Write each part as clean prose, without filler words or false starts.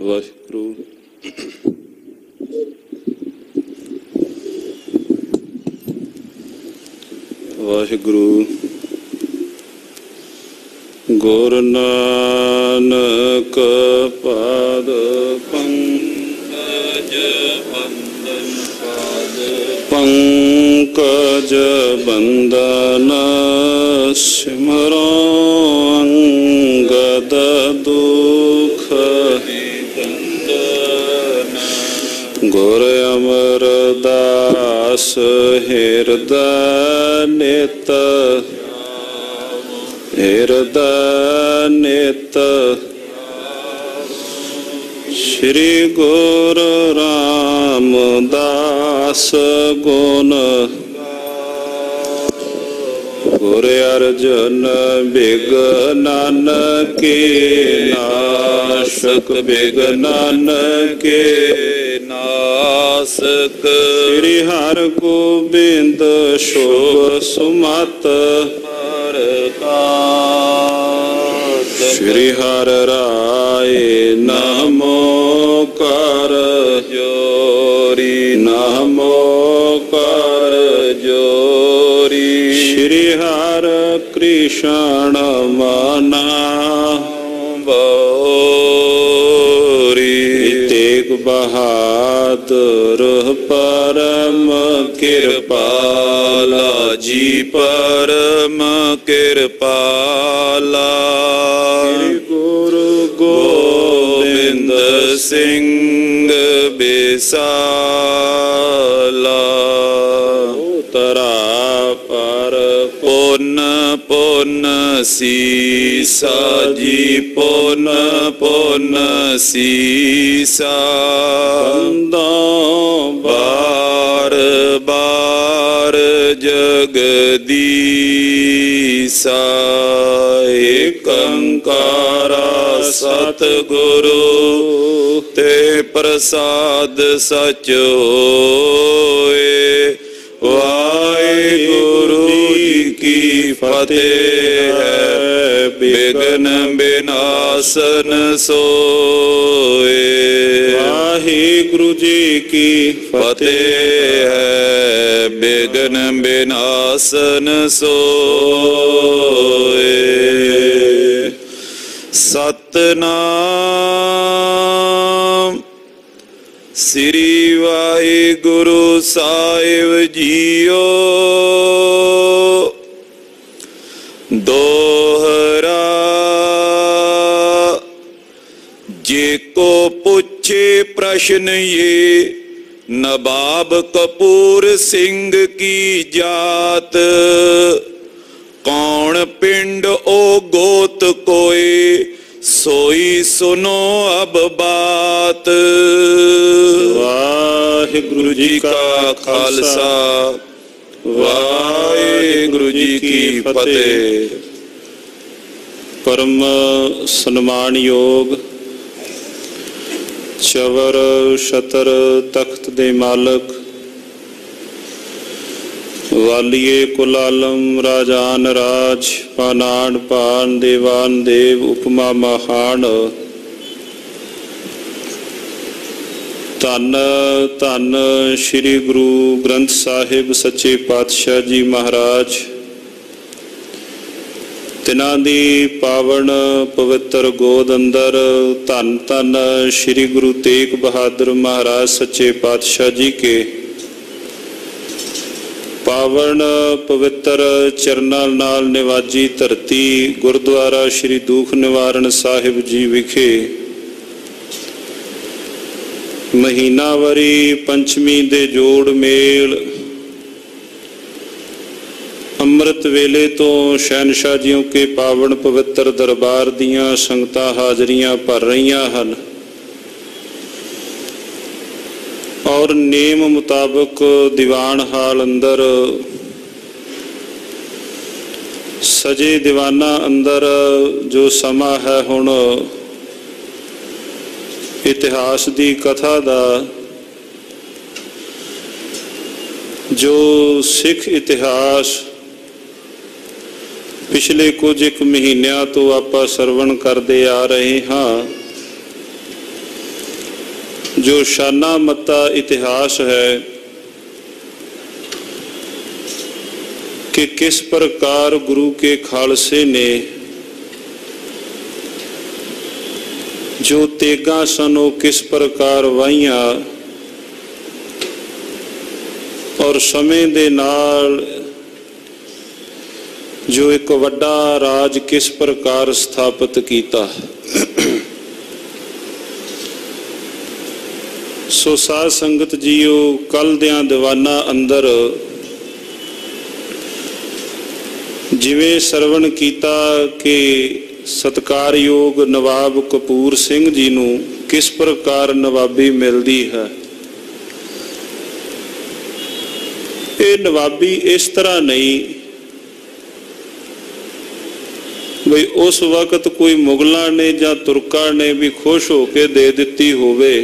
ਵਾਹਿਗੁਰੂ। ਵਾਹਿਗੁਰੂ। ਗੁਰੂ ਨਾਨਕ ਪਾਦ ਪੰਕਜ ਬੰਦਨ ਪੰਕਜ ਬੰਦਨ ਸਿਮਰੋ ਅੰਗਦ ਦੁਖ ਗੁਰ ਅਮਰਦਾਸ ਹਿਰਦੈ ਨਿਤ ਹਿਰਦੈ ਨਿਤ ਸ਼੍ਰੀ ਗੁਰੂ ਰਾਮਦਾਸ ਗੁਣ ਗੁਰ ਅਰਜਨ ਬਿਗਨਨ ਕੇ ਨਾਸ਼ਕ ਬਿਗਨਨ ਕੇ ਨਾਸਕ ਸ੍ਰੀ ਹਰਿ ਗੋਬਿੰਦ ਸ਼ੋਭ ਸੁਮਤ ਸ਼੍ਰੀ ਹਰਿ ਰਾਏ ਨਮੋ ਕਰ ਜੋਰੀ ਨਮੋ ਕਰ ਜੋਰੀ ਸ਼੍ਰੀ ਹਰਿ ਕ੍ਰਿਸ਼ਨ ਮਨਾ ਬੋਰੀ ਤੇਗ ਬਹਾਦਰ ਪਰਮ ਕਿਰਪਾਲਾ ਜੀ ਪਰਮ ਕਿਰਪਾਲਾ ਸ੍ਰੀ ਗੁਰੂ ਗੋਬਿੰਦ ਸਿੰਘ ਬਿਸਾਲਾ ਤਰਾ ਪਰ ਪੁੰਨ ਪੁੰਨ ਸੀਸਾ ਜੀ ਪੁੰਨ ਪੁੰਨ ਸੀਸਾ ਬਾਰ ਬਾਰ ਜਗਦੀਸਾ ਏਕ ਓੰਕਾਰ ਸਤਿਗੁਰੂ ਤੇ ਪ੍ਰਸਾਦ ਸਚ ਹੋਏ। ਵਾਹਿਗੁਰੂ ਜੀ ਕੀ ਫਤਿਹ ਹੈ। ਬਿਘਨ ਬਿਨਾਸਨ ਸੋਏ। ਵਾਹਿਗੁਰੂ ਜੀ ਕੀ ਫਤਿਹ ਹੈ। ਬਿਘਨ ਬਿਨਾਸਨ ਸੋਏ। ਸਤਿਨਾਮ ਸ੍ਰੀ ਵਾਹਿਗੁਰੂ ਸਾਹਿਬ ਜੀਓ। ਦੋਹਰਾ ਜੇ ਕੋ ਪੁੱਛੇ ਪ੍ਰਸ਼ਨ ਇਹ ਨਵਾਬ ਕਪੂਰ ਸਿੰਘ ਕੀ ਜਾਤ ਕੌਣ ਪਿੰਡ ਉਹ ਗੋਤ ਕੋਏ सोई सुनो अब बात। वाहिगुरु जी का खालसा वाहिगुरु जी की फतेह। परम सन्मान योग चवर छतर तख्त दे मालक वालिए कुलालम राजान राज पानान पान देवान देव उपमा महान धन धन श्री गुरु ग्रंथ साहिब सच्चे पातशाह जी महाराज तिन्हां दी पावन पवित्र गोद अंदर धन धन श्री गुरु तेग बहादुर महाराज सच्चे पातशाह जी के पावन पवित्र चरनां नाल निवाजी धरती गुरुद्वारा श्री दुख निवारण साहिब जी विखे महीनावारी पंचमी दे जोड़ मेल अमृत वेले तो शहनशाह जियों के पावन पवित्र दरबार दियां संगतां हाजरियां भर रहीआं हन और नेम मुताबिक दीवान हाल अंदर सजे दीवाना अंदर जो समा है हुण इतिहास दी कथा दा जो सिख इतिहास पिछले कुछ एक महीनों तो आप सरवण करते आ रहे हाँ जो शाना मता इतिहास है कि किस प्रकार गुरु के खालसे ने जो तेगा सन वो किस प्रकार वाहियां और समय दे नाल जो एक वड्डा राज किस प्रकार स्थापित किया। सो साध संगत जीओ, कल दियां दीवाना अंदर जिवें सरवण कीता कि सत्कारयोग नवाब कपूर सिंह जी नूं किस प्रकार नवाबी मिलती है। ये नवाबी इस तरह नहीं बई उस वक्त कोई मुगलों ने या तुर्का ने भी खुश होके दे दिती होवे,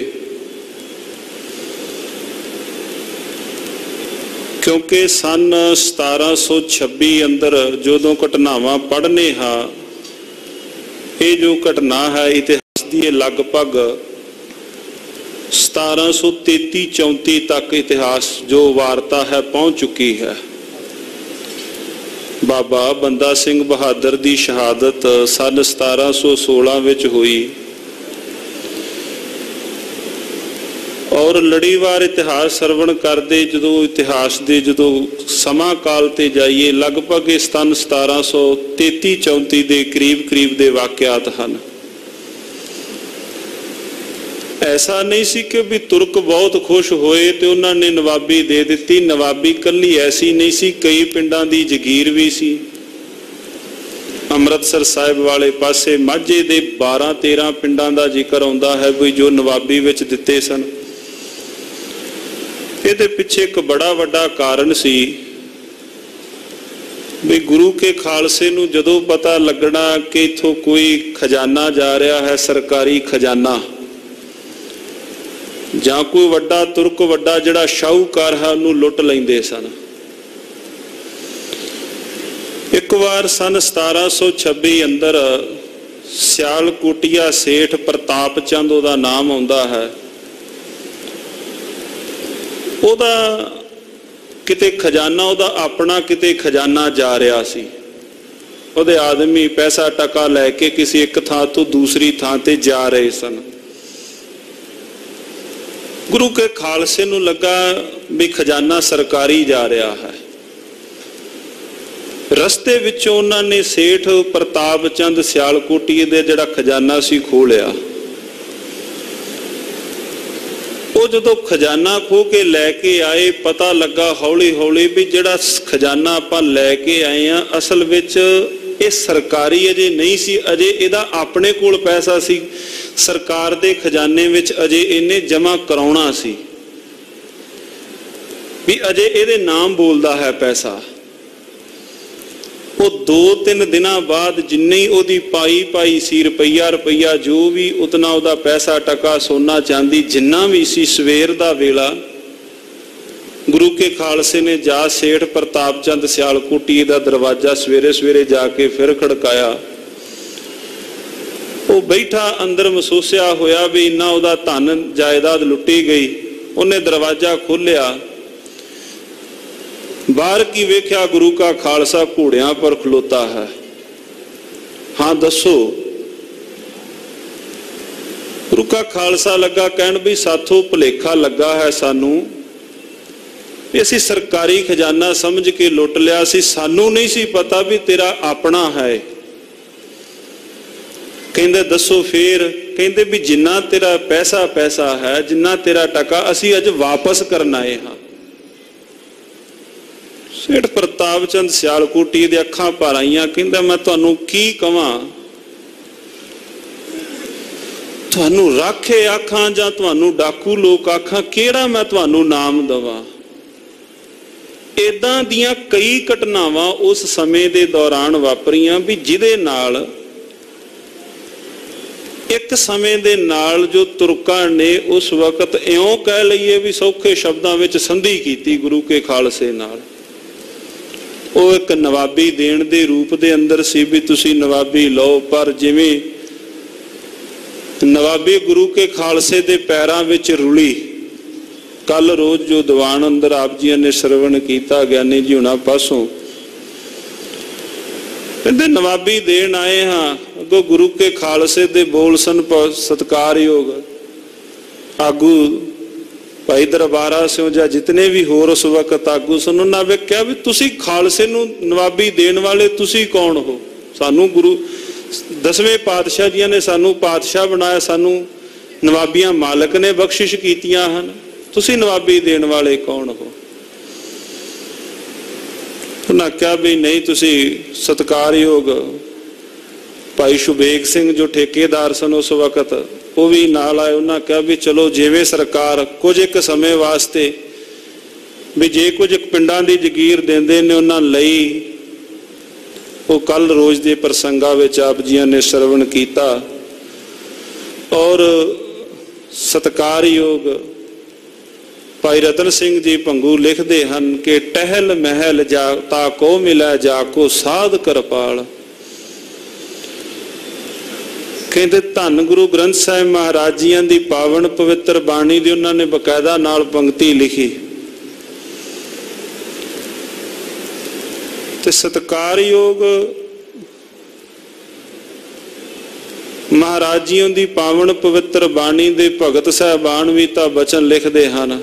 क्योंकि सन 1726 अंदर जो घटनावां पढ़ने हाँ, ये जो घटना है इतिहास की लगभग 1733-34 तक इतिहास जो वार्ता है पहुंच चुकी है। बाबा बंदा सिंह बहादुर की शहादत सन 1716 विच हुई और लड़ीवार इतिहास सरवण करते जो इतिहास के जो समा काल ते जाइए लगभग सन 1733-34 के करीब करीब के वाकयात हैं। ऐसा नहीं सी कि भी तुर्क बहुत खुश होए तो उन्होंने नवाबी दे दी। नवाबी कली ऐसी नहीं सी, कई पिंडां दी जगीर भी सी। अमृतसर साहिब वाले पासे माझे दे 12-13 पिंडां दा जिक्र आउंदा है भी जो नवाबी विच दिते सन। इहदे पिछे एक बड़ा वड्डा कारण सी भी गुरु के खालसे नूं जदों पता लगना कि इथों कोई खजाना जा रहा है, सरकारी खजाना जां कोई वड्डा तुर्क वड्डा जिहड़ा शाहूकार है उन्होंने लुट लैंदे सन। एक बार सन 1726 अंदर सियालकोटिया सेठ प्रताप चंद उहदा नाम आउंदा है। उहदा किते खजाना उहदा अपना किते खजाना जा रहा सी। उहदे आदमी पैसा टका लैके किसी एक थां तो दूसरी थां ते जा रहे सन। गुरु के खालसे नूं लगा भी खजाना सरकारी जा रहा है। रस्ते विचों उन्होंने सेठ प्रताप चंद सियालकोटी दे जिहड़ा खजाना सी खो लिया। वो जो खजाना खो के लैके आए पता लगा हौली हौली भी जिहड़ा खजाना आपां लैके आए हैं असल विच ये सरकारी अजे नहीं सी, अजे इहदा अपने कोल पैसा सी, सरकार दे खजाने विच अजे इन्हें जमा कराउणा सी भी अजे इहदे नाम बोलदा है पैसा। वो 2-3 दिन बाद जिन्नी ओदी पाई सी रुपया रुपया जो भी उतना उदा पैसा टका सोना चांदी जिन्ना भी सी, सवेर दा वेला गुरु के खालसे ने जा सेठ प्रताप चंद सियालकोटी दा दरवाजा सवेरे सवेरे जाके फिर खड़काया। वो बैठा अंदर महसूसिया होया भी इन्ना उदा धन जायदाद लुटी गई। उन्हें दरवाजा खोलिया, बाहर की वेख्या गुरु का खालसा घोड़ियां पर खलोता है। हाँ दसो। गुरु का खालसा लगा कहन भी साथों भुलेखा लगा है सानू, असी सरकारी खजाना समझ के लुट लिया सी, सानू नहीं सी पता भी तेरा अपना है। कहंदे दसो फिर? कहंदे भी जिन्ना तेरा पैसा है, जिन्ना तेरा टका असी अज वापस करना है। हाँ सेठ प्रताप चंद सियालकोटी दे अखां भर आईयां। कहंदा मैं तुहानू की कवां, तुहानू राखे आखां जां तुहानू डाकू लोक आखां, केड़ा मैं तुहानू नाम दवां। इदां दियां कई घटनावां उस समय दे दौरान वापरियां भी जिहदे नाल एक समय दे नाल जो तुर्कां ने उस वक्त इउं कह लईए भी सौखे शब्दां विच संधि कीती गुरु के खालसे नाल। वो एक नवाबी देण दे रूप दे अंदर सी भी तुसी नवाबी लो, पर जिवें नवाबी गुरु के खालसे दे पैरां विच रुली। कल रोज जो दीवान अंदर आप जी ने श्रवण किया ज्ञानी जी हुणां पासों, कहते नवाबी देन आए हाँ, अगो गुरु के खालसे दे बोल सन सत्कारयोग आगू भाई दरबारा से या जितने भी होर उस वक्त आगू सन, उन्होंने कहा भी तुसी खालसे नूं नवाबी देण वाले तुसी कौन हो? सानू गुरु 10वें पातशाह जी ने सानू पातशाह बनाया, सानू नवाबियां मालक ने बख्शिश कीतियां हन, तुसी नवाबी देण वाले कौन हो? उन्हें कहा भी नहीं, तुसी सत्कारयोग भाई शुबेग सिंह जो ठेकेदार सन उस वक्त वो भी नाल आए। उन्हें कहा भी चलो जिवें सरकार कुछ एक समय वास्ते भी जे कुछ पिंडां दी जगीर देंदे ने उन्हां लई, वो कल रोज के प्रसंगा विच आप जी ने श्रवण किया। और सत्कारयोग भाई रतन सिंह जी भंगू लिखते हैं कि टहल महल जाता को मिला जाको साध करपाल। कहते धन गुरु ग्रंथ साहिब महाराज जी की पावन पवित्र बाणी की उन्होंने बकायदा नाल पंक्ति लिखी। ते सत्कारयोग महाराज जी की पावन पवित्र बाणी दे भगत साहबान भी तां बचन लिखते हैं।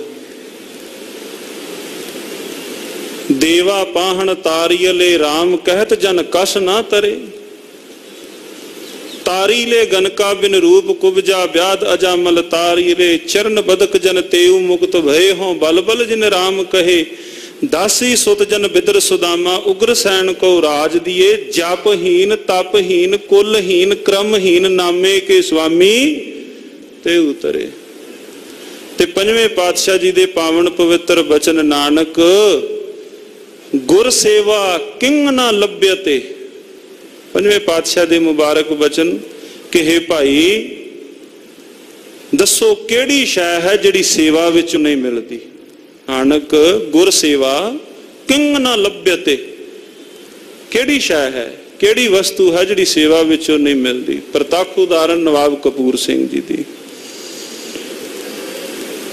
देवा पाहन तारियले राम कहत जन कस ना तरे, तारी ले गनका बिन रूप कुबजा व्याध अजामल तारी रे, चरण बदक जन तेऊ मुक्त भय हो बल बल जिन राम कहे, दासी सुत जन बिदर सुदामा उग्र सैन को राज दिए, जापहीन तपहीन कुलहीन क्रमहीन नामे के स्वामी ते उतरे। ते पंजवें पातशाह जी दे पावन पवित्र बचन नानक गुर सेवा किंग ना लभ्यते। पंजवें पातशाह दे मुबारक बचन कि हे भाई दसो केड़ी शै है जिहड़ी सेवा विच नहीं मिलती। नानक गुर सेवा किंग ना लभ्यते, केड़ी शै है केड़ी वस्तु है जिहड़ी सेवा विचों नहीं मिलती। प्रतੱਖ उदाहरण नवाब कपूर सिंह जी दी,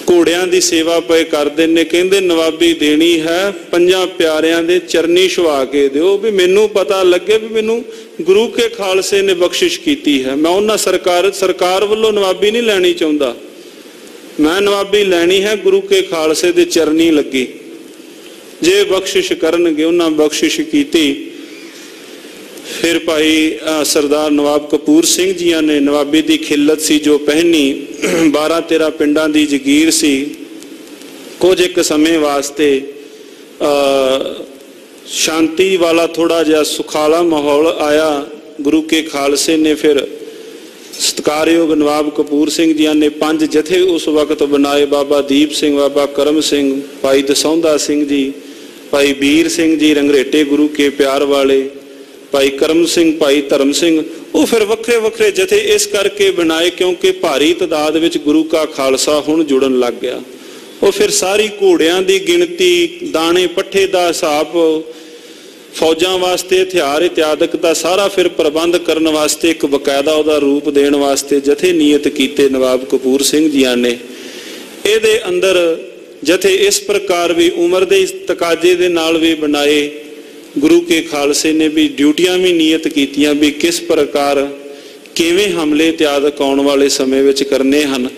घोड़ियां दी सेवा पे करदे ने, कहंदे नवाबी देनी है पंजां प्यारियां दे चरनी छुआ के दिओ भी मैनू पता लगे भी मैनू गुरु के खालसे ने बख्शिश की है। मैं उन्हां सरकार वालों नवाबी नहीं लैनी चाहुंदा, मैं नवाबी लैनी है गुरु के खालसे दे चरनी लगी। जे बख्शिश करनगे उन्हां बख्शिश कीती। फिर भाई सरदार नवाब कपूर सिंह जी ने नवाबी की खिलत सी जो पहनी, 12-13 पिंडां की जगीर सी। कुछ एक समय वास्ते शांति वाला थोड़ा जिहा सुखाला माहौल आया। गुरु के खालसे ने फिर सत्कारयोग नवाब कपूर सिंह जी ने 5 जथे उस वक्त बनाए। बाबा दीप सिंह, बाबा करम सिंह, भाई दसौंदा सिंह जी, भाई वीर सिंह जी रंगरेटे गुरु के प्यार वाले, भाई करम सिंह, भाई धर्म सिंह। वो फिर वक्रे वक्रे जथे इस करके बनाए क्योंकि भारी तादाद विच गुरु का खालसा हुण जुड़न लग गया। वो फिर सारी घोड़ियां की गिणती, दाने पट्ठे का हिसाब, फौजां वास्ते हथियार इत्यादक का सारा फिर प्रबंध करने वास्ते एक बकायदा उहदा रूप देण वास्ते जथे नियत कीते नवाब कपूर सिंह जी ने। इहदे अंदर जथे इस प्रकार भी उम्र के तकाजे दे नाल भी बनाए। गुरु के खालसे ने भी ड्यूटियां भी नियत कीतियां भी किस प्रकार किवें हमले इत्यादक आउण वाले समय विच करने हन।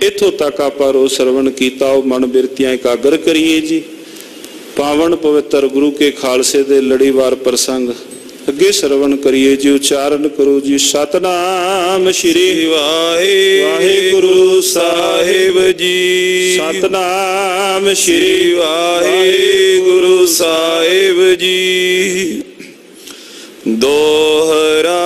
इत्थों तक आपां रोज श्रवण कीता, वो मन बिरतियां एकागर करिए जी। पावन पवित्र गुरु के खालसे दे लड़ीवार प्रसंग अगे श्रवण करिए जी। उच्चारण करो जी। सतनाम श्री वाहिगुरु साहिब जी, सतनाम श्री वाहिगुरु साहिब जी। दोहरा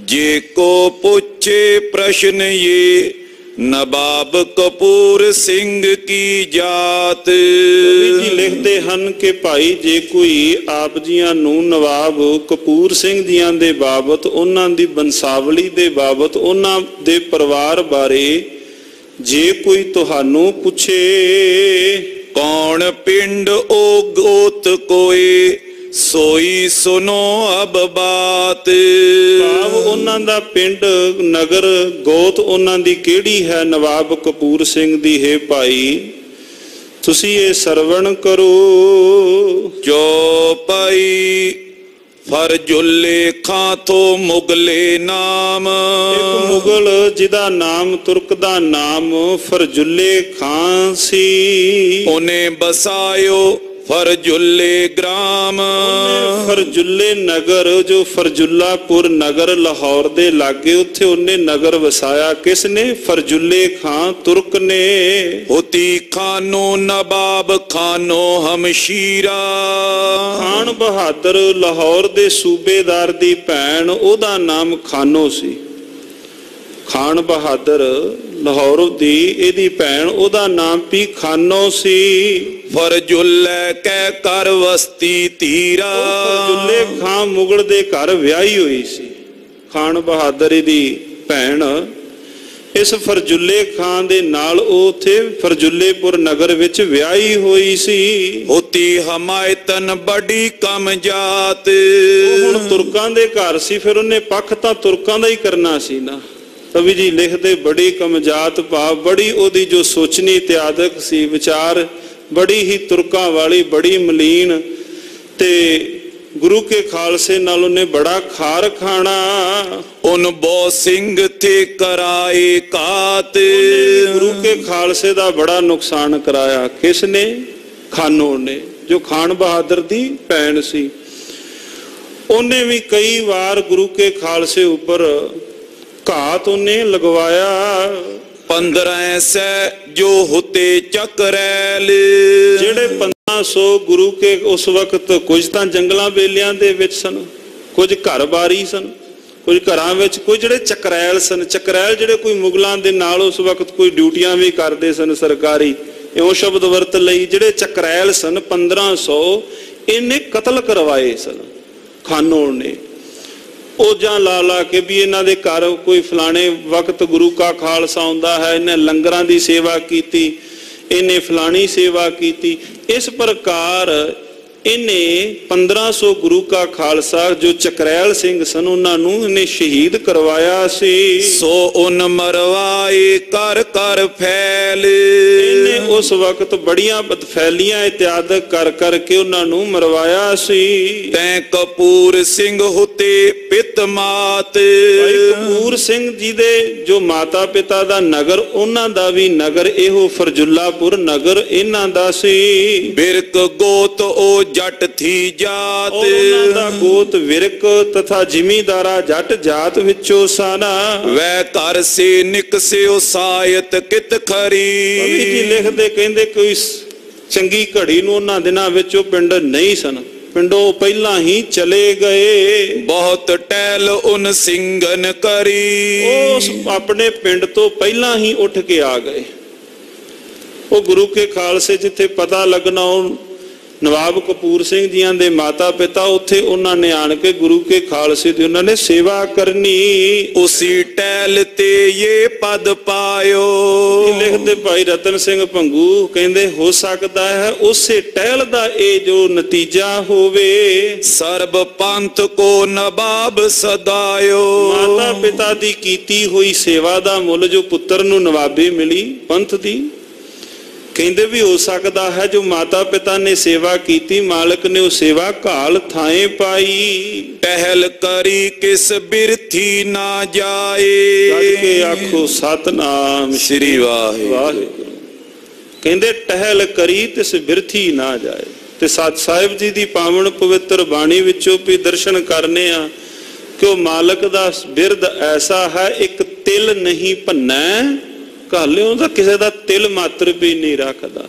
जे को पूछे प्रश्न ये, नवाब कपूर सिंह की जात। जी लिखते हैं कि भाई जे कोई आप जियां नूं नवाब कपूर सिंह जियां दे बाबत, उन्हां दी बंसावली दे बाबत, उन्हां दे परिवार बारे जे कोई तुहानू पूछे, कौन पिंड ओ गोत कोए सोई सुनो अब बात। ਭਾਵ ਉਹਨਾਂ ਦਾ ਪਿੰਡ ਨਗਰ ਗੋਤ ਉਹਨਾਂ ਦੀ ਕਿਹੜੀ ਹੈ? ਨਵਾਬ ਕਪੂਰ ਸਿੰਘ ਦੀ। ਹੈ ਭਾਈ ਤੁਸੀਂ ਇਹ ਸਰਵਣ ਕਰੋ। ਜੋ ਪਾਈ ਫਰਜੁੱਲੇ ਖਾਂ ਤੋਂ ਮੁਗਲੇ ਨਾਮ। ਇੱਕ ਮੁਗਲ ਜਿਹਦਾ ਨਾਮ, ਤੁਰਕ ਦਾ ਨਾਮ ਫਰਜੁੱਲੇ ਖਾਂ ਸੀ, ਉਹਨੇ ਬਸਾਇਓ ਫਰਜੁੱਲੇ ਗ੍ਰਾਮ। ਫਰਜੁੱਲੇ ਨਗਰ, ਜੋ ਫਰਜੁੱਲਾਪੁਰ ਨਗਰ ਲਾਹੌਰ ਦੇ ਲਾਗੇ, ਉੱਥੇ ਉਹਨੇ ਨਗਰ ਵਸਾਇਆ। ਕਿਸ ਨੇ? ਫਰਜੁੱਲੇ ਖਾਂ ਤੁਰਕ ਨੇ। ਹੋਤੀ ਖਾਨੋ ਨਵਾਬ ਖਾਨੋ ਹਮਸ਼ੀਰਾ। ਖਾਨ ਬਹਾਦਰ ਲਾਹੌਰ ਦੇ ਸੂਬੇਦਾਰ ਦੀ ਭੈਣ, ਉਹਦਾ ਨਾਮ ਖਾਨੋ ਸੀ। ਖਾਨ ਬਹਾਦਰ ਲਾਹੌਰ ਦੀ ਇਹਦੀ ਭੈਣ, ਉਹਦਾ ਨਾਮ ਵੀ ਖਾਨੋ ਸੀ। ਫਰਜੁੱਲੇ ਕਹਿ ਕਰ ਵਸਤੀ ਧੀਰਾ। ਫਰਜੁੱਲੇ ਖਾਂ ਮੁਗਲ ਦੇ ਘਰ ਵਿਆਹੀ ਹੋਈ ਸੀ। ਖਾਨ ਬਹਾਦਰ ਇਹਦੀ ਭੈਣ ਇਸ ਫਰਜੁੱਲੇ ਖਾਂ ਦੇ ਨਾਲ ਉਹ ਉੱਥੇ ਫਰਜੁੱਲੇਪੁਰ ਨਗਰ ਵਿੱਚ ਵਿਆਹੀ ਹੋਈ ਸੀ। ਹੋਤੀ ਹਮਾਇਤਨ ਬੜੀ ਕਮ ਜਾਤ। ਹੁਣ ਤੁਰਕਾਂ ਦੇ ਘਰ ਸੀ, ਫਿਰ ਉਹਨੇ ਪੱਖ ਤਾਂ ਤੁਰਕਾਂ ਦਾ ਹੀ ਕਰਨਾ ਸੀ ਨਾ। ਕਵੀ ਜੀ ਲਿਖਦੇ ਬੜੀ ਕਮਜਾਤ, ਭਾਵ ਬੜੀ ਉਹਦੀ ਜੋ ਸੋਚਣੀ ਇਤਿਆਦਕ ਸੀ, ਵਿਚਾਰ ਬੜੀ ਹੀ ਤੁਰਕਾਂ ਵਾਲੀ, ਬੜੀ ਮਲੀਨ। ਤੇ ਗੁਰੂ ਕੇ ਖਾਲਸੇ ਨਾਲ ਉਹਨੇ ਬੜਾ ਖਾਰ ਖਾਣਾ। ਉਨ ਬੋ ਸਿੰਘ ਤੇ ਕਰਾਏ ਕਾਤ। ਗੁਰੂ ਕੇ ਖਾਲਸੇ ਦਾ ਬੜਾ ਨੁਕਸਾਨ ਕਰਾਇਆ। ਕਿਸ ਨੇ? ਖਾਨੋ ਨੇ, ਜੋ ਖਾਨ ਬਹਾਦਰ ਦੀ ਭੈਣ ਸੀ। ਉਹਨੇ ਵੀ ਕਈ ਵਾਰ ਗੁਰੂ ਕੇ ਖਾਲਸੇ ਉੱਪਰ ਘਾਤ ਉਹਨੇ ਲਗਵਾਇਆ। 15 ਸੈ ਜੋ ਹੁਤੇ ਚੱਕਰੈਲ। ਜਿਹੜੇ 1500 ਗੁਰੂ ਕੇ ਉਸ ਵਕਤ ਕੁਝ ਤਾਂ ਜੰਗਲਾਂ ਵੇਲਿਆਂ ਦੇ ਵਿੱਚ ਸਨ, ਕੁਝ ਘਰ ਬਾਰੀ ਸਨ, ਕੁਝ ਘਰਾਂ ਵਿੱਚ, ਕੁਝ ਜਿਹੜੇ ਚੱਕਰੈਲ ਸਨ। ਚੱਕਰੈਲ ਜਿਹੜੇ ਕੋਈ ਮੁਗਲਾਂ ਦੇ ਨਾਲ ਉਸ ਵਕਤ ਕੋਈ ਡਿਊਟੀਆਂ ਵੀ ਕਰਦੇ ਸਨ ਸਰਕਾਰੀ, ਇਹੋ ਸ਼ਬਦ ਵਰਤ ਲਈ। ਜਿਹੜੇ ਚੱਕਰੈਲ ਸਨ 1500, ਇਹਨੇ ਕਤਲ ਕਰਵਾਏ ਸਨ ਖਾਨੋ ਨੇ। ओजां ला ला के भी इन्हां दे घर कोई फलाने वक्त गुरु का खालसा आउंदा है, इन्हें लंगरां दी सेवा कीती, इन्हें फलानी सेवा कीती। इस प्रकार इन्हें 1500 गुरु का खालसा जो चकरैल सिंह सन उन्होंने इन्हें शहीद करवाया सी। सो उन मरवाए कर कर फैल। इन्हें उस वक्त बड़ियां बदफैलियां इत्यादक कर करके उन्होंने मरवाया सी। तै कपूर सिंह होते पित मात। भाई कपूर सिंह जी दे जो माता पिता दा नगर, उन्हां दा भी नगर एहो फरजुल्लापुर नगर इन्हां दा सी। बिरक गोत ओ जट थी जात। दा गोत विरक तथा जिमीदारा जट जात विचों साना। वै घर से निकसे सायत कित खरी। जी लिखदे कहंदे कोई चंगी घड़ी नूं उन्हां दिनां विच ओह पिंड नहीं सन, पिंडों पहला ही चले गए। बहुत टहल उन सिंगन करी। उस अपने पिंड तो पहला ही उठ के आ गए। वो गुरु के खालसे जिथे पता लगना नवाब कपूर सिंह जियां दे माता पिता, उत्थे उन्होंने आन के गुरु के खालसे दी उन्होंने सेवा करनी। उसी टहल ते ये पद पायो। लिखते भाई रतन सिंह भंगू कहंदे हो सकता है उसे टहल दा ए जो नतीजा होवे। सर्ब पंथ को नवाब सदायो। माता पिता दी कीती हुई सेवा दा मुल जो पुत्र नूं नवाबी मिली पंथ दी। कहते भी हो सकता है जो माता पिता ने सेवा की, मालिक ने वो सेवा घाल थाए पाई। टहल करी किस बिरथी ना जाए। के आखो सतनाम श्री वाहिगुरू। कहते टहल करी तिस बिरथी ना जाए। ते सत साहिब जी दी पावन पवित्र बाणी विचों भी दर्शन करने आ कि वो मालिक दा बिरद ऐसा है, एक तिल नहीं भन्ना घालियों दा किसी दा तिल मात्र भी नहीं रखता।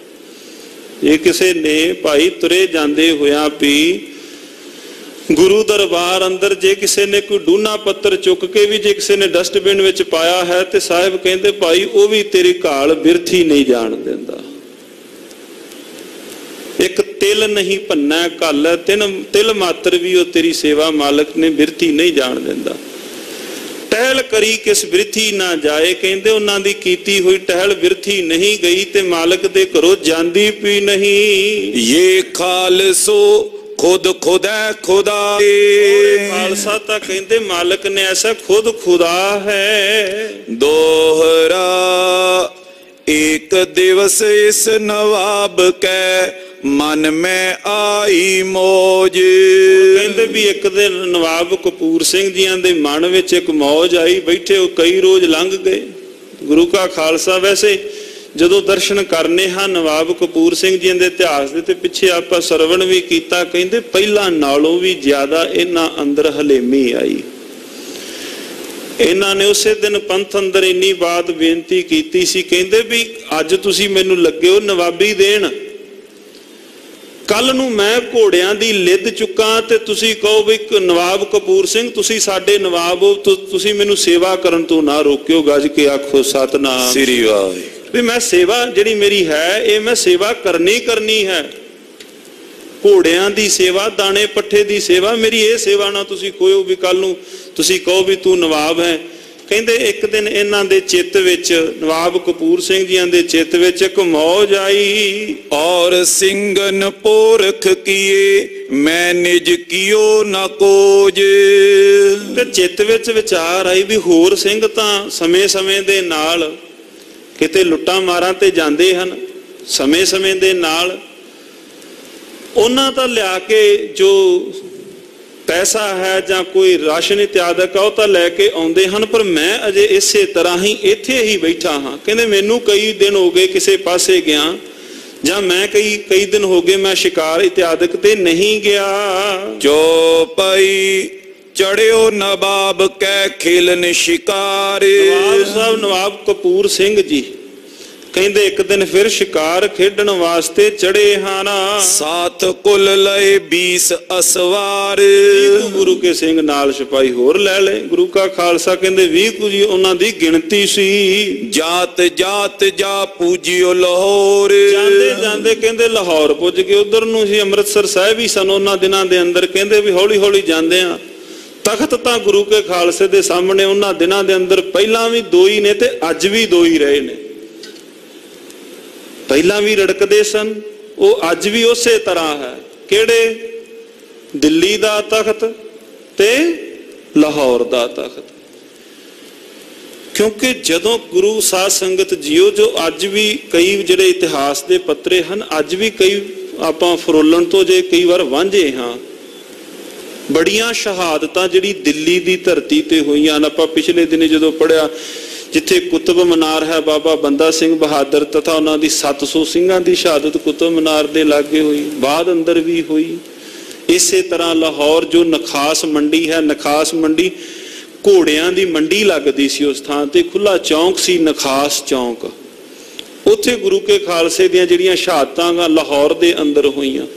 जे किसी ने भाई तुरे जांदे होया भी गुरु दरबार अंदर जे किसी ने कोई डूना पत्थर चुक के भी जे किसी ने डस्टबिन विच पाया है तो साहिब कहते भाई वो भी तेरी घाल बिरथी नहीं जान देंदा। एक तिल नहीं भन्ना घल तिल मात्र भी वो तेरी सेवा मालिक ने बिरथी नहीं जान देंदा। टहल करी किस बिरथी ना जाए। कहते उन्हां दी कीती हुई टहल बिरथी नहीं गई ते मालिक दे घरों जांदी भी नहीं। ये खालसो खुद खुदै खुदा। खालसा ਤਾਂ ਕਹਿੰਦੇ ਮਾਲਕ ਨੇ ਐਸਾ ਖੁਦ ਖੁਦਾ ਹੈ। दोहरा एक दिवस इस नवाब कै मन में आई मौज। ਕਹਿੰਦੇ ਵੀ ਇੱਕ ਦਿਨ ਨਵਾਬ ਕਪੂਰ ਸਿੰਘ ਜੀਆਂ ਦੇ ਮਨ ਵਿੱਚ ਇੱਕ ਮੌਜ ਆਈ। ਬੈਠੇ ਉਹ ਕਈ ਰੋਜ਼ ਲੰਘ ਗਏ। ਗੁਰੂ ਕਾ ਖਾਲਸਾ ਵੈਸੇ ਜਦੋਂ ਦਰਸ਼ਨ ਕਰਨੇ ਹਨ ਨਵਾਬ ਕਪੂਰ ਸਿੰਘ ਜੀ ਦੇ ਇਤਿਹਾਸ ਦੇ ਤੇ ਪਿੱਛੇ ਆਪਾਂ ਸਰਵਣ ਵੀ ਕੀਤਾ। ਕਹਿੰਦੇ ਪਹਿਲਾਂ ਨਾਲੋਂ ਵੀ ਜ਼ਿਆਦਾ ਇਹਨਾਂ ਅੰਦਰ ਹਲੇਮੀ ਆਈ। ਇਹਨਾਂ ਨੇ ਉਸੇ ਦਿਨ ਪੰਥ ਅੰਦਰ ਇੰਨੀ ਬਾਤ ਬੇਨਤੀ ਕੀਤੀ ਸੀ। ਕਹਿੰਦੇ ਵੀ ਅੱਜ ਤੁਸੀਂ ਮੈਨੂੰ ਲੱਗੇ ਹੋ ਨਵਾਬੀ ਦੇਣ, ਕੱਲ ਨੂੰ ਮੈਂ ਘੋੜਿਆਂ ਦੀ ਲਿੱਦ ਚੁੱਕਾਂ ਤੇ ਤੁਸੀਂ ਕਹੋ ਵੀ ਨਵਾਬ ਕਪੂਰ ਸਿੰਘ ਤੁਸੀਂ ਸਾਡੇ ਨਵਾਬ ਹੋ, ਤੁਸੀਂ ਮੈਨੂੰ ਸੇਵਾ ਕਰਨ ਤੋਂ ਨਾ ਰੋਕਿਓ। ਗੱਜ ਕੇ ਆਖੋ ਸਤਨਾਮ ਸ੍ਰੀ ਵਾਹਿਗੁਰੂ। ਵੀ ਮੈਂ ਸੇਵਾ ਜਿਹੜੀ ਮੇਰੀ ਹੈ ਇਹ ਮੈਂ ਸੇਵਾ ਕਰਨੀ ਹੈ। ਘੋੜਿਆਂ ਦੀ ਸੇਵਾ, ਦਾਣੇ ਪੱਠੇ ਦੀ ਸੇਵਾ, ਮੇਰੀ ਇਹ ਸੇਵਾ ਨਾ ਤੁਸੀਂ ਕੋਇਓ ਵੀ ਕੱਲ ਨੂੰ ਤੁਸੀਂ ਕਹੋ ਵੀ ਤੂੰ ਨਵਾਬ ਹੈ। ਕਹਿੰਦੇ ਇੱਕ ਦਿਨ ਇਹਨਾਂ ਦੇ ਚਿੱਤ ਵਿੱਚ, ਨਵਾਬ ਕਪੂਰ ਸਿੰਘ ਜੀਆਂ ਦੇ ਚਿੱਤ ਵਿੱਚ ਇੱਕ ਮੌਜ ਆਈ। और सिंगन पोरख किए मैं निज कियो न कोज। ਤੇ ਚਿੱਤ ਵਿੱਚ ਵਿਚਾਰ ਆਈ ਵੀ ਹੋਰ ਸਿੰਘ ਤਾਂ ਸਮੇਂ ਦੇ ਨਾਲ ਕਿਤੇ ਲੁੱਟਾਂ ਮਾਰਾਂ ਤੇ ਜਾਂਦੇ ਹਨ, ਸਮੇਂ ਦੇ ਨਾਲ ਉਹਨਾਂ ਤਾਂ ਲਿਆ ਕੇ ਜੋ ਪੈਸਾ ਹੈ ਜਾਂ ਕੋਈ ਰਾਸ਼ਨ ਇਤਿਆਦਿਕ ਆ ਉਹ ਤਾਂ ਲੈ ਕੇ ਆਉਂਦੇ ਹਨ, ਪਰ ਮੈਂ ਅਜੇ ਇਸੇ ਤਰ੍ਹਾਂ ਹੀ ਇੱਥੇ ਹੀ ਬੈਠਾ ਹਾਂ। ਕਹਿੰਦੇ ਮੈਨੂੰ ਕਈ ਦਿਨ ਹੋ ਗਏ ਕਿਸੇ ਪਾਸੇ ਗਿਆ, ਜਾਂ ਮੈਂ ਕਈ ਦਿਨ ਹੋ ਗਏ ਮੈਂ ਸ਼ਿਕਾਰ ਇਤਿਆਦਿਕ ਤੇ ਨਹੀਂ ਗਿਆ। ਜੋ ਪਈ ਚੜਿਓ ਨਵਾਬ ਕੈ ਖੇਲਨ ਸ਼ਿਕਾਰ। ਨਵਾਬ ਸਾਹਿਬ ਨਵਾਬ ਕਪੂਰ ਸਿੰਘ ਜੀ ਕਹਿੰਦੇ ਇੱਕ ਦਿਨ ਫਿਰ ਸ਼ਿਕਾਰ ਖੇਡਣ ਵਾਸਤੇ ਚੜੇ ਹਨ। ਸਾਥ ਕੁਲ ਲਏ 20 ਅਸਵਾਰ। ਗੁਰੂ ਕੇ ਸਿੰਘ ਨਾਲ ਸਿਪਾਹੀ ਹੋਰ ਲੈ ਲਏ। ਗੁਰੂ ਕਾ ਖਾਲਸਾ ਕਹਿੰਦੇ 20 ਕੁ ਜੀ ਉਹਨਾਂ ਦੀ ਗਿਣਤੀ ਸੀ। ਜਾਤ ਜਾਤ ਜਾ ਪੂਜਿਓ ਲਾਹੌਰ। ਜਾਂਦੇ ਕਹਿੰਦੇ ਲਾਹੌਰ ਪੁੱਜ ਗਏ। ਉਧਰ ਨੂੰ ਸੀ ਅੰਮ੍ਰਿਤਸਰ ਸਾਹਿਬ ਹੀ ਸਨ ਉਹਨਾਂ ਦਿਨਾਂ ਦੇ ਅੰਦਰ। ਕਹਿੰਦੇ ਵੀ ਹੌਲੀ ਹੌਲੀ ਜਾਂਦੇ ਆ। ਤਖਤ ਤਾਂ ਗੁਰੂ ਕੇ ਖਾਲਸੇ ਦੇ ਸਾਹਮਣੇ ਉਹਨਾਂ ਦਿਨਾਂ ਦੇ ਅੰਦਰ ਪਹਿਲਾਂ ਵੀ 2 ਹੀ ਨੇ ਤੇ ਅੱਜ ਵੀ 2 ਹੀ ਰਹੇ ਨੇ। ਪਹਿਲਾਂ ਵੀ ਰੜਕਦੇ ਸਨ, ਉਹ ਅੱਜ ਵੀ ਉਸੇ ਤਰ੍ਹਾਂ ਹੈ। ਕਿਹੜੇ? ਦਿੱਲੀ ਦਾ ਤਖਤ ਤੇ ਲਾਹੌਰ ਦਾ ਤਖਤ। ਕਿਉਂਕਿ ਜਦੋਂ ਗੁਰੂ ਸਾਧ ਸੰਗਤ ਜੀਓ, ਜੋ ਅੱਜ ਵੀ ਕਈ ਜਿਹੜੇ ਇਤਿਹਾਸ ਦੇ ਪੱਤਰੇ ਹਨ ਅੱਜ ਵੀ ਕਈ ਆਪਾਂ ਫਰੋਲਣ ਤੋਂ ਜੇ ਕਈ ਵਾਰ ਵਾਂਝੇ ਹਾਂ। ਬੜੀਆਂ ਸ਼ਹਾਦਤਾਂ ਜਿਹੜੀ ਦਿੱਲੀ ਦੀ ਧਰਤੀ ਤੇ ਹੋਈਆਂ। ਆਪਾਂ ਪਿਛਲੇ ਦਿਨੇ ਜਦੋਂ ਪੜ੍ਹਿਆ ਜਿੱਥੇ ਕੁਤਬ ਮਨਾਰ ਹੈ, ਬਾਬਾ ਬੰਦਾ ਸਿੰਘ ਬਹਾਦਰ ਤਥਾ ਉਹਨਾਂ ਦੀ 700 ਸਿੰਘਾਂ ਦੀ ਸ਼ਹਾਦਤ ਕੁਤਬ ਮਨਾਰ ਦੇ ਲਾਗੇ ਹੋਈ, ਬਾਅਦ ਅੰਦਰ ਵੀ ਹੋਈ। ਇਸੇ ਤਰ੍ਹਾਂ ਲਾਹੌਰ ਜੋ ਨਖਾਸ ਮੰਡੀ ਹੈ, ਨਖਾਸ ਮੰਡੀ ਘੋੜਿਆਂ ਦੀ ਮੰਡੀ ਲੱਗਦੀ ਸੀ ਉਸ ਥਾਂ ਤੇ, ਖੁੱਲਾ ਚੌਂਕ ਸੀ ਨਖਾਸ ਚੌਂਕ। ਉੱਥੇ ਗੁਰੂ ਕੇ ਖਾਲਸੇ ਦੀਆਂ ਜਿਹੜੀਆਂ ਸ਼ਹਾਦਤਾਂ ਲਾਹੌਰ ਦੇ ਅੰਦਰ ਹੋਈਆਂ।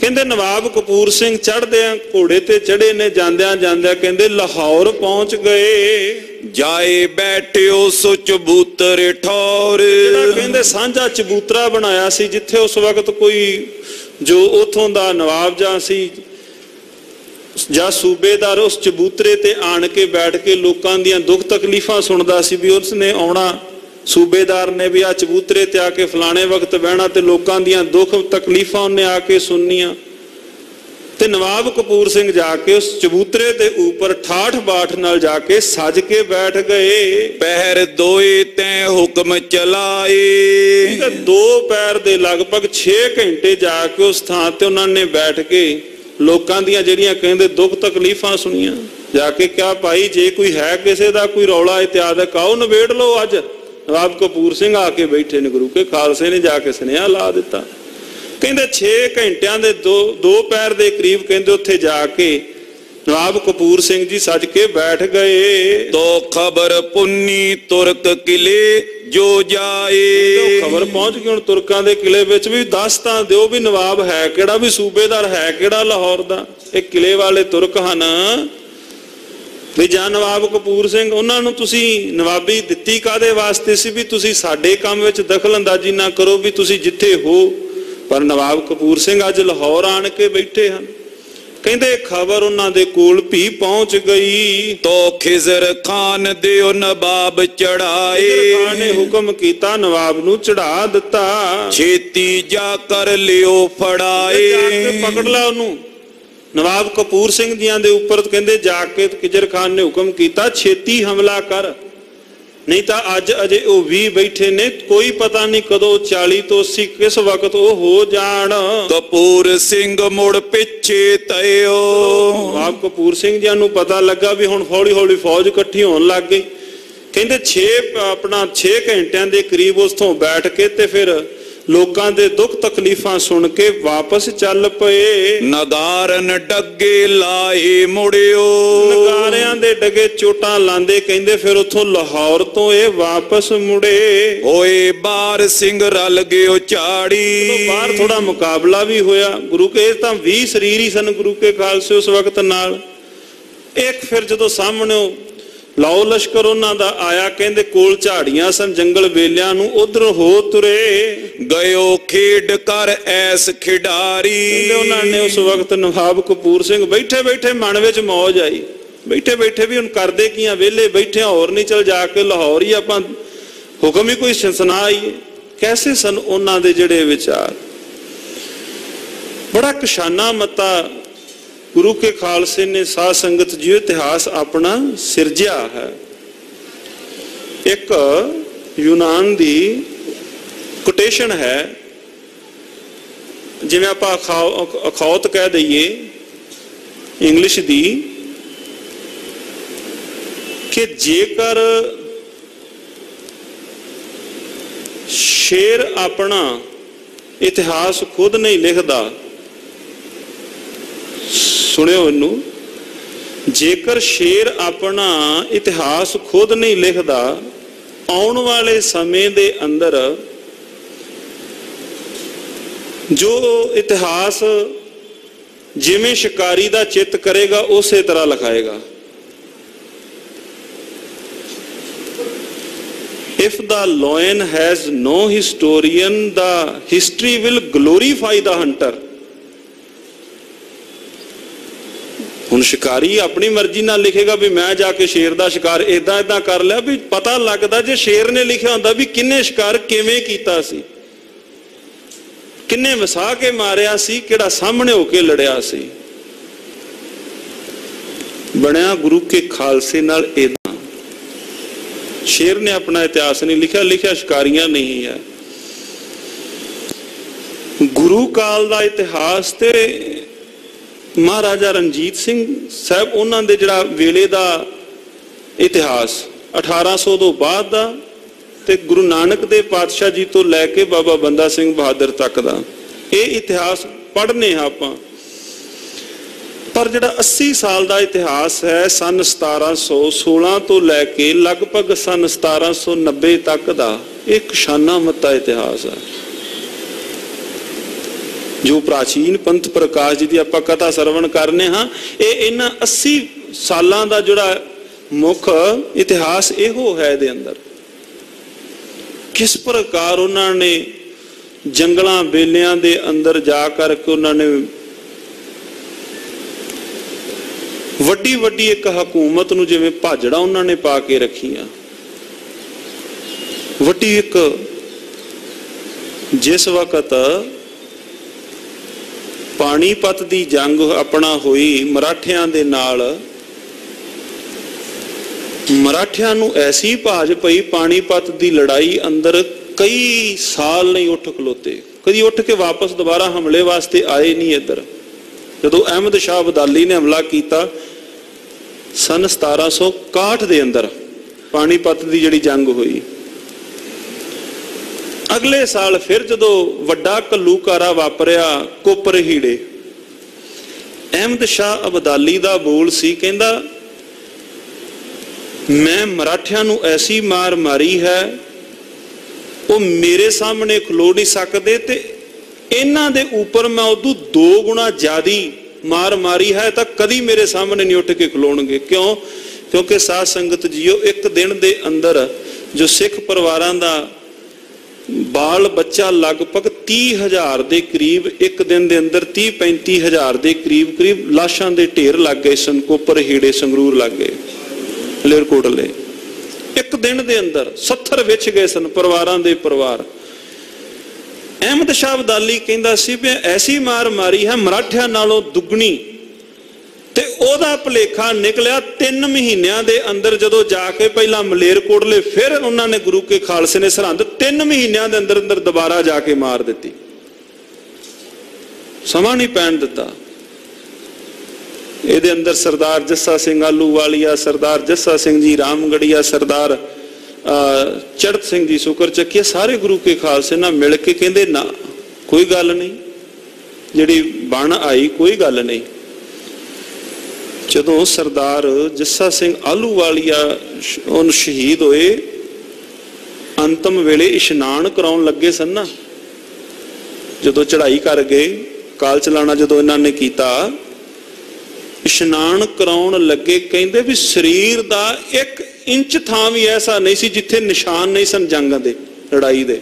ਕਹਿੰਦੇ ਨਵਾਬ ਕਪੂਰ ਸਿੰਘ ਚੜ੍ਹਦੇ ਆ ਘੋੜੇ ਤੇ ਚੜੇ ਨੇ, ਜਾਂਦਿਆਂ ਕਹਿੰਦੇ ਲਾਹੌਰ ਪਹੁੰਚ ਗਏ। ਜਾਏ ਬੈਠਿਓ ਸੋ ਚਬੂਤਰ ਠੌਰ। ਜਿਹੜਾ ਕਹਿੰਦੇ ਸਾਂਝਾ ਚਬੂਤਰਾ ਬਣਾਇਆ ਸੀ, ਜਿੱਥੇ ਉਸ ਵਕਤ ਕੋਈ ਜੋ ਉਥੋਂ ਦਾ ਨਵਾਬ ਜਾਂ ਸੀ ਜਾਂ ਸੂਬੇਦਾਰ ਉਸ ਚਬੂਤਰੇ ਤੇ ਆਣ ਕੇ ਬੈਠ ਕੇ ਲੋਕਾਂ ਦੀਆਂ ਦੁੱਖ ਤਕਲੀਫਾਂ ਸੁਣਦਾ ਸੀ। ਵੀ ਉਸਨੇ ਆਉਣਾ, ਸੂਬੇਦਾਰ ਨੇ ਵੀ ਆ ਚਬੂਤਰੇ ਤੇ ਆ ਕੇ ਫਲਾਣੇ ਵਕਤ ਬਹਿਣਾ ਤੇ ਲੋਕਾਂ ਦੀਆਂ ਦੁੱਖ ਤਕਲੀਫਾਂ ਉਹਨੇ ਆ ਕੇ ਸੁਣਨੀਆਂ। ਤੇ ਨਵਾਬ ਕਪੂਰ ਸਿੰਘ ਜਾ ਕੇ ਉਸ ਚਬੂਤਰੇ ਦੇ ਉੱਪਰ ਠਾਠ ਬਾਠ ਨਾਲ ਜਾ ਕੇ ਸੱਜ ਕੇ ਬੈਠ ਗਏ। ਪਹਿਰ ਦੋਏ ਤੈ ਹੁਕਮ ਚਲਾਏ। 2 ਪੈਰ ਦੇ ਲਗਭਗ 6 ਘੰਟੇ ਜਾ ਕੇ ਉਸ ਥਾਂ ਤੇ ਉਹਨਾਂ ਨੇ ਬੈਠ ਕੇ ਲੋਕਾਂ ਦੀਆਂ ਜਿਹੜੀਆਂ ਕਹਿੰਦੇ ਦੁੱਖ ਤਕਲੀਫਾਂ ਸੁਣੀਆਂ। ਜਾ ਕੇ ਕਿਹਾ ਭਾਈ ਜੇ ਕੋਈ ਹੈ ਕਿਸੇ ਦਾ ਕੋਈ ਰੌਲਾ ਇਤਿਆਦਿਕ ਆਓ ਨਿਬੇੜ ਲਓ। ਅੱਜ ਨਵਾਬ ਕਪੂਰ ਸਿੰਘ ਆ ਕੇ ਬੈਠੇ ਨੇ, ਗੁਰੂ ਕੇ ਖਾਲਸੇ ਨੇ ਜਾ ਕੇ ਸੁਨੇਹਾ ਲਾ ਦਿੱਤਾ। ਕਹਿੰਦੇ 6 ਘੰਟਿਆਂ ਦੇ 2 ਪੈਰ ਦੇ ਕਰੀਬ ਕਹਿੰਦੇ ਉੱਥੇ ਜਾ ਕੇ ਨਵਾਬ ਕਪੂਰ ਸਿੰਘ ਜੀ ਸੱਜ ਕੇ ਬੈਠ ਗਏ। ਤੋ ਖਬਰ ਪੁੰਨੀ ਤੁਰਕ ਕਿਲੇ ਜੋ ਜਾਏ। ਖਬਰ ਪਹੁੰਚ ਗਈ ਹੁਣ ਤੁਰਕਾਂ ਦੇ ਕਿਲੇ ਵਿੱਚ ਵੀ। ਦੱਸ ਤਾਂ ਦਿਓ ਵੀ ਨਵਾਬ ਹੈ ਕਿਹੜਾ, ਵੀ ਸੂਬੇਦਾਰ ਹੈ ਕਿਹੜਾ ਲਾਹੌਰ ਦਾ। ਇਹ ਕਿਲੇ ਵਾਲੇ ਤੁਰਕ ਹਨ ਵੀ ਜਾਂ ਨਵਾਬ ਕਪੂਰ ਸਿੰਘ। ਉਹਨਾਂ ਨੂੰ ਤੁਸੀਂ ਨਵਾਬੀ ਦਿੱਤੀ ਕਾਹਦੇ ਵਾਸਤੇ ਸੀ? ਵੀ ਤੁਸੀਂ ਸਾਡੇ ਕੰਮ ਵਿੱਚ ਦਖਲ ਅੰਦਾਜ਼ੀ ਨਾ ਕਰੋ, ਵੀ ਤੁਸੀਂ ਜਿੱਥੇ ਹੋ। ਪਰ ਨਵਾਬ ਕਪੂਰ ਸਿੰਘ ਅੱਜ ਲਾਹੌਰ ਆਣ ਕੇ ਬੈਠੇ ਹਨ। ਕਹਿੰਦੇ ਖਬਰ ਉਹਨਾਂ ਦੇ ਕੋਲ ਵੀ ਪਹੁੰਚ ਗਈ। ਤੋ ਖਿਜ਼ਰ ਖਾਨ ਦਿਓ ਨਵਾਬ ਚੜਾਏ। ਖਾਨ ਨੇ ਹੁਕਮ ਕੀਤਾ ਨਵਾਬ ਨੂੰ ਚੜਾ ਦਿੱਤਾ। ਛੇਤੀ ਜਾ ਕਰ ਲਿਓ ਫੜਾਏ। ਪਕੜ ਲਾ ਉਹਨੂੰ, नवाब कपूर सिंह जियां दे उपर कहंदे जाके खिजर खान ने हुक्म किया छेती हमला कर, नहीं तो अज अजे वो 20 बैठे ने, कोई पता नहीं कदों 40 तो 80 किस वक्त वो हो जाण। कपूर सिंह मुड़ पिछे तयो। नवाब कपूर सिंह जी नूं पता लगा भी हुण हौली हौली फौज इकट्ठी होण लग गई। कहंदे 6 घंटिਆਂ ਦੇ करीब उस्तों बैठ के ते फिर लोकां दे दुख तकलीफां सुन के वापस चल पए। नगारन डगे लाए मुड़ियो। नगारियां दे डगे चोटां लांदे कहंदे फिर उथों लाहौर तो ये वापस मुड़े। होए बार सिंह रल गयो चाड़ी। बाहर थोड़ा मुकाबला भी होया। गुरु के तां 20 शरीर ही सन गुरु के खालसे उस वक्त नाल। एक फिर जदों सामने लाओ लश्कर उन्हां दा आया, कहंदे कोल झाड़ियां सन जंगल बेलियां नूं उधर हो तुरे। गयो खेड कर ऐस खिडारी। उन्हां ने उस वक्त नवाब कपूर सिंह बैठे बैठे मन विच मौज आई, बैठे बैठे भी हुण करदे की आ, वेले बैठे होर नहीं, चल जाके लाहौर ही आपां हुक्म ही कोई सुना आईए। कैसे सन उन्हां दे जिहड़े विचार। बड़ा कशाना मता गुरु के खालसे ने साध संगत जी इतिहास अपना सिरजिया है। एक यूनान दी कोटेशन है, जिवें आपां अखौत कह दईए इंग्लिश दी, कि जेकर शेर अपना इतिहास खुद नहीं लिखदा, सुनियो इनू, जेकर शेर अपना इतिहास खुद नहीं लिखदा, आने वाले समय दे अंदर जो इतिहास जिमें शिकारी दा चित करेगा उसे तरह लिखाएगा। If the lion has no historian, the history will glorify the hunter। हुण शिकारी अपनी मर्जी नाल लिखेगा भी मैं जाके शेर दा शिकार इदां इदां कर लिया, भी पता लगदा जे शेर ने लिखिया हुंदा भी किन्ने शिकार किवें कीता सी, किन्ने वसा के मारिया सी, किहड़ा सामने होके लड़िया सी। बनिया गुरु के खालसे नाल इदां। शेर ने अपना इतिहास नहीं लिखिया, लिखिया शिकारियां नहीं है। गुरु काल दा इतिहास ते महाराजा रणजीत सिंह साहब उन्हां दे जिहड़ा वेले दा इतिहास 1800 तो बाद दा, ते गुरु नानक देव पातशाह जी तो लैके बाबा बंदा सिंह बहादुर तक दा ये इतिहास पढ़ने आपां। पर जिहड़ा 80 साल दा इतिहास है सन 1716 तो लैके लगभग सन 1790 तक दा एक शाना मता इतिहास है। जो प्राचीन पंथ प्रकाश जी की आप कथा सरवण करने हाँ, ये इन्हां 80 सालां दा जिहड़ा मुख इतिहास इहो है दे अंदर। किस प्रकार उन्होंने जंगलां बेलियां दे अंदर जा करके उन्होंने वड्डी वड्डी एक हुकूमत नूं जिवें भाजड़ा उन्होंने पा के रखियां। वड्डी एक जिस वक्त पानीपत दी जंग अपना हुई मराठियां दे नाल, मराठियां नूं ऐसी भाज पई पानीपत दी लड़ाई अंदर कई साल नहीं उठ खलोते, कभी उठ के वापस दोबारा हमले वास्ते आए नहीं। इधर जदों अहमद शाह अब्दाली ने हमला किया सन 1761 दे अंदर पानीपत दी जिहड़ी जंग हुई, अगले साल फिर जदों वड्डा घल्लूकारा वापरिया कोपर हीड़े, अहमद शाह अब्दाली दा बोल सी, कहंदा मैं मराठियां नूं ऐसी मार मारी है वो मेरे सामने खलो नहीं सकते, ते इन्हां दे उपर मैं उदों 2 गुणा ज्यादा मार मारी है तो कदी मेरे सामने नहीं उठ के खलोणगे। क्यों? क्योंकि साध संगत जीओ एक दिन दे अंदर जो सिख परिवारां दा बाल बच्चा लगभग 30,000 के करीब एक दिन के अंदर 30-35 हज़ार के करीब करीब लाशां दे ढेर लग गए सन। कोपर हीड़े संगरूर लग गए, लेरकोटले एक दिन के अंदर 70 विच गए सन परिवारां दे परिवार। अहमद शाह अब्दाली कहंदा सी भी ऐसी मार मारी है मराठियां नालों दुगनी ਉਹਦਾ ਭੁਲੇਖਾ ਨਿਕਲਿਆ 3 ਮਹੀਨਿਆਂ ਦੇ ਅੰਦਰ, ਜਦੋਂ ਜਾ ਕੇ ਪਹਿਲਾਂ ਮਲੇਰਕੋਟਲੇ, ਫਿਰ ਉਹਨਾਂ ਨੇ ਗੁਰੂ ਕੇ ਖਾਲਸੇ ਨੇ ਸਰਹੰਦ 3 ਮਹੀਨਿਆਂ ਦੇ ਅੰਦਰ ਅੰਦਰ ਦੁਬਾਰਾ ਜਾ ਕੇ ਮਾਰ ਦਿੱਤੀ। ਸਮਾਂ ਨਹੀਂ ਪੈਣ ਦਿੱਤਾ। ਇਹਦੇ ਅੰਦਰ ਸਰਦਾਰ ਜੱਸਾ ਸਿੰਘ ਆਲੂਵਾਲੀਆ, ਸਰਦਾਰ ਜੱਸਾ ਸਿੰਘ ਜੀ ਰਾਮਗੜੀਆ, ਸਰਦਾਰ ਚੜ੍ਹਤ ਸਿੰਘ ਜੀ ਸੁਕਰ ਚੱਕੀਆ, ਸਾਰੇ ਗੁਰੂ ਕੇ ਖਾਲਸੇ ਨਾਲ ਮਿਲ ਕੇ ਕਹਿੰਦੇ ਨਾ ਕੋਈ ਗੱਲ ਨਹੀਂ, ਜਿਹੜੀ ਬਣ ਆਈ ਕੋਈ ਗੱਲ ਨਹੀਂ। ਜਦੋਂ ਸਰਦਾਰ ਜੱਸਾ ਸਿੰਘ ਆਲੂਵਾਲੀਆ ਉਹਨ ਸ਼ਹੀਦ ਹੋਏ, ਅੰਤਮ ਵੇਲੇ ਇਸ਼ਨਾਨ ਕਰਾਉਣ ਲੱਗੇ ਸਨ ਨਾ, ਜਦੋਂ ਚੜ੍ਹਾਈ ਕਰ ਗਏ, ਕਾਲ ਚਲਾਣਾ ਜਦੋਂ ਇਹਨਾਂ ਨੇ ਕੀਤਾ, ਇਸ਼ਨਾਨ ਕਰਾਉਣ ਲੱਗੇ, ਕਹਿੰਦੇ ਵੀ ਸਰੀਰ ਦਾ 1 ਇੰਚ ਥਾਂ ਵੀ ਐਸਾ ਨਹੀਂ ਸੀ ਜਿੱਥੇ ਨਿਸ਼ਾਨ ਨਹੀਂ ਸਨ ਜੰਗ ਦੇ, ਲੜਾਈ ਦੇ।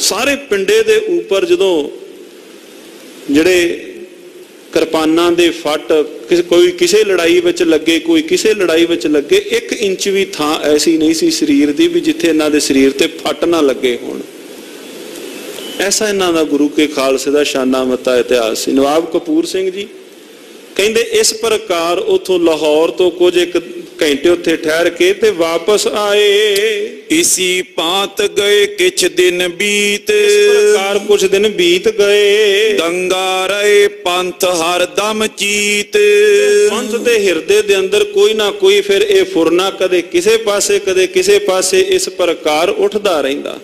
ਸਾਰੇ ਪਿੰਡੇ ਦੇ ਉੱਪਰ ਜਦੋਂ ਜਿਹੜੇ ਕਿਰਪਾਨਾਂ ਦੇ ਫੱਟ ਕੋਈ ਕਿਸੇ ਲੜਾਈ ਵਿੱਚ ਲੱਗੇ, ਕੋਈ ਕਿਸੇ ਲੜਾਈ ਵਿੱਚ ਲੱਗੇ, 1 ਇੰਚ ਵੀ ਥਾਂ ਐਸੀ ਨਹੀਂ ਸੀ ਸਰੀਰ ਦੀ ਵੀ ਜਿੱਥੇ ਇਹਨਾਂ ਦੇ ਸਰੀਰ ਤੇ ਫੱਟ ਨਾ ਲੱਗੇ ਹੋਣ। ਐਸਾ ਇਹਨਾਂ ਦਾ ਗੁਰੂ ਕੇ ਖਾਲਸੇ ਦਾ ਸ਼ਾਨਾ ਮਤਾ ਇਤਿਹਾਸ ਸੀ। ਨਵਾਬ ਕਪੂਰ ਸਿੰਘ ਜੀ ਕਹਿੰਦੇ ਇਸ ਪ੍ਰਕਾਰ ਉਥੋਂ ਲਾਹੌਰ ਤੋਂ ਕੁਝ 1 ਘੰਟੇ ਉੱਥੇ ਠਹਿਰ ਕੇ ਤੇ ਵਾਪਸ ਆਏ। ਇਸੀ ਭਾਂਤ ਗਏ ਕਿਛ ਦਿਨ ਬੀਤ, ਇਸ ਪ੍ਰਕਾਰ ਕੁਝ ਦਿਨ ਬੀਤ ਗਏ। ਦੰਗਾ ਰਹੇ ਪੰਥ ਹਰ ਦਮ ਚੀਤ, ਪੰਥ ਦੇ ਹਿਰਦੇ ਦੇ ਅੰਦਰ ਕੋਈ ਨਾ ਕੋਈ ਫਿਰ ਇਹ ਫੁਰਨਾ ਕਦੇ ਕਿਸੇ ਪਾਸੇ ਕਦੇ ਕਿਸੇ ਪਾਸੇ ਇਸ ਪ੍ਰਕਾਰ ਉੱਠਦਾ ਰਹਿੰਦਾ।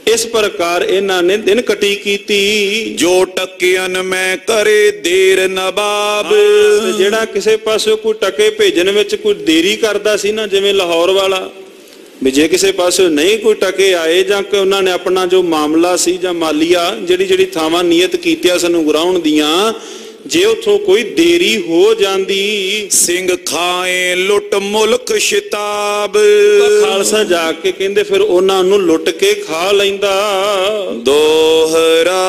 ਇਸ ਪ੍ਰਕਾਰ ਇਹਨਾਂ ਨੇ ਦਿਨ ਕਟੀ ਕੀਤੀ। ਜੋ ਟਕਿਆਨ ਮੈਂ ਕਰੇ ਦੇਰ ਨਵਾਬ, ਜਿਹੜਾ ਕਿਸੇ ਪਾਸੇ ਕੋਈ ਟਕੇ ਭੇਜਣ ਵਿੱਚ ਕੋਈ ਦੇਰੀ ਕਰਦਾ ਸੀ ਨਾ, ਜਿਵੇਂ ਲਾਹੌਰ ਵਾਲਾ, ਵੀ ਜੇ ਕਿਸੇ ਪਾਸੇ ਨਹੀਂ ਕੋਈ ਟਕੇ ਆਏ ਜਾਂ ਕਿ ਉਹਨਾਂ ਨੇ ਆਪਣਾ ਜੋ ਮਾਮਲਾ ਸੀ ਜਾਂ ਮਾਲੀਆ ਜਿਹੜੀ ਥਾਵਾਂ ਨੀਅਤ ਕੀਤੀਆਂ ਸਾਨੂੰ ਗਰਾਉਣ ਦੀਆਂ, ਜੇ ਉਥੋਂ ਕੋਈ ਦੇਰੀ ਹੋ ਜਾਂਦੀ, ਸਿੰਘ ਖਾਏ ਲੁੱਟ ਮੁਲਕ ਸ਼ਿਤਾਬ, ਖਾਲਸਾ ਜਾ ਕੇ ਕਹਿੰਦੇ ਫਿਰ ਉਹਨਾਂ ਨੂੰ ਲੁੱਟ ਕੇ ਖਾ ਲੈਂਦਾ। ਦੋਹਰਾ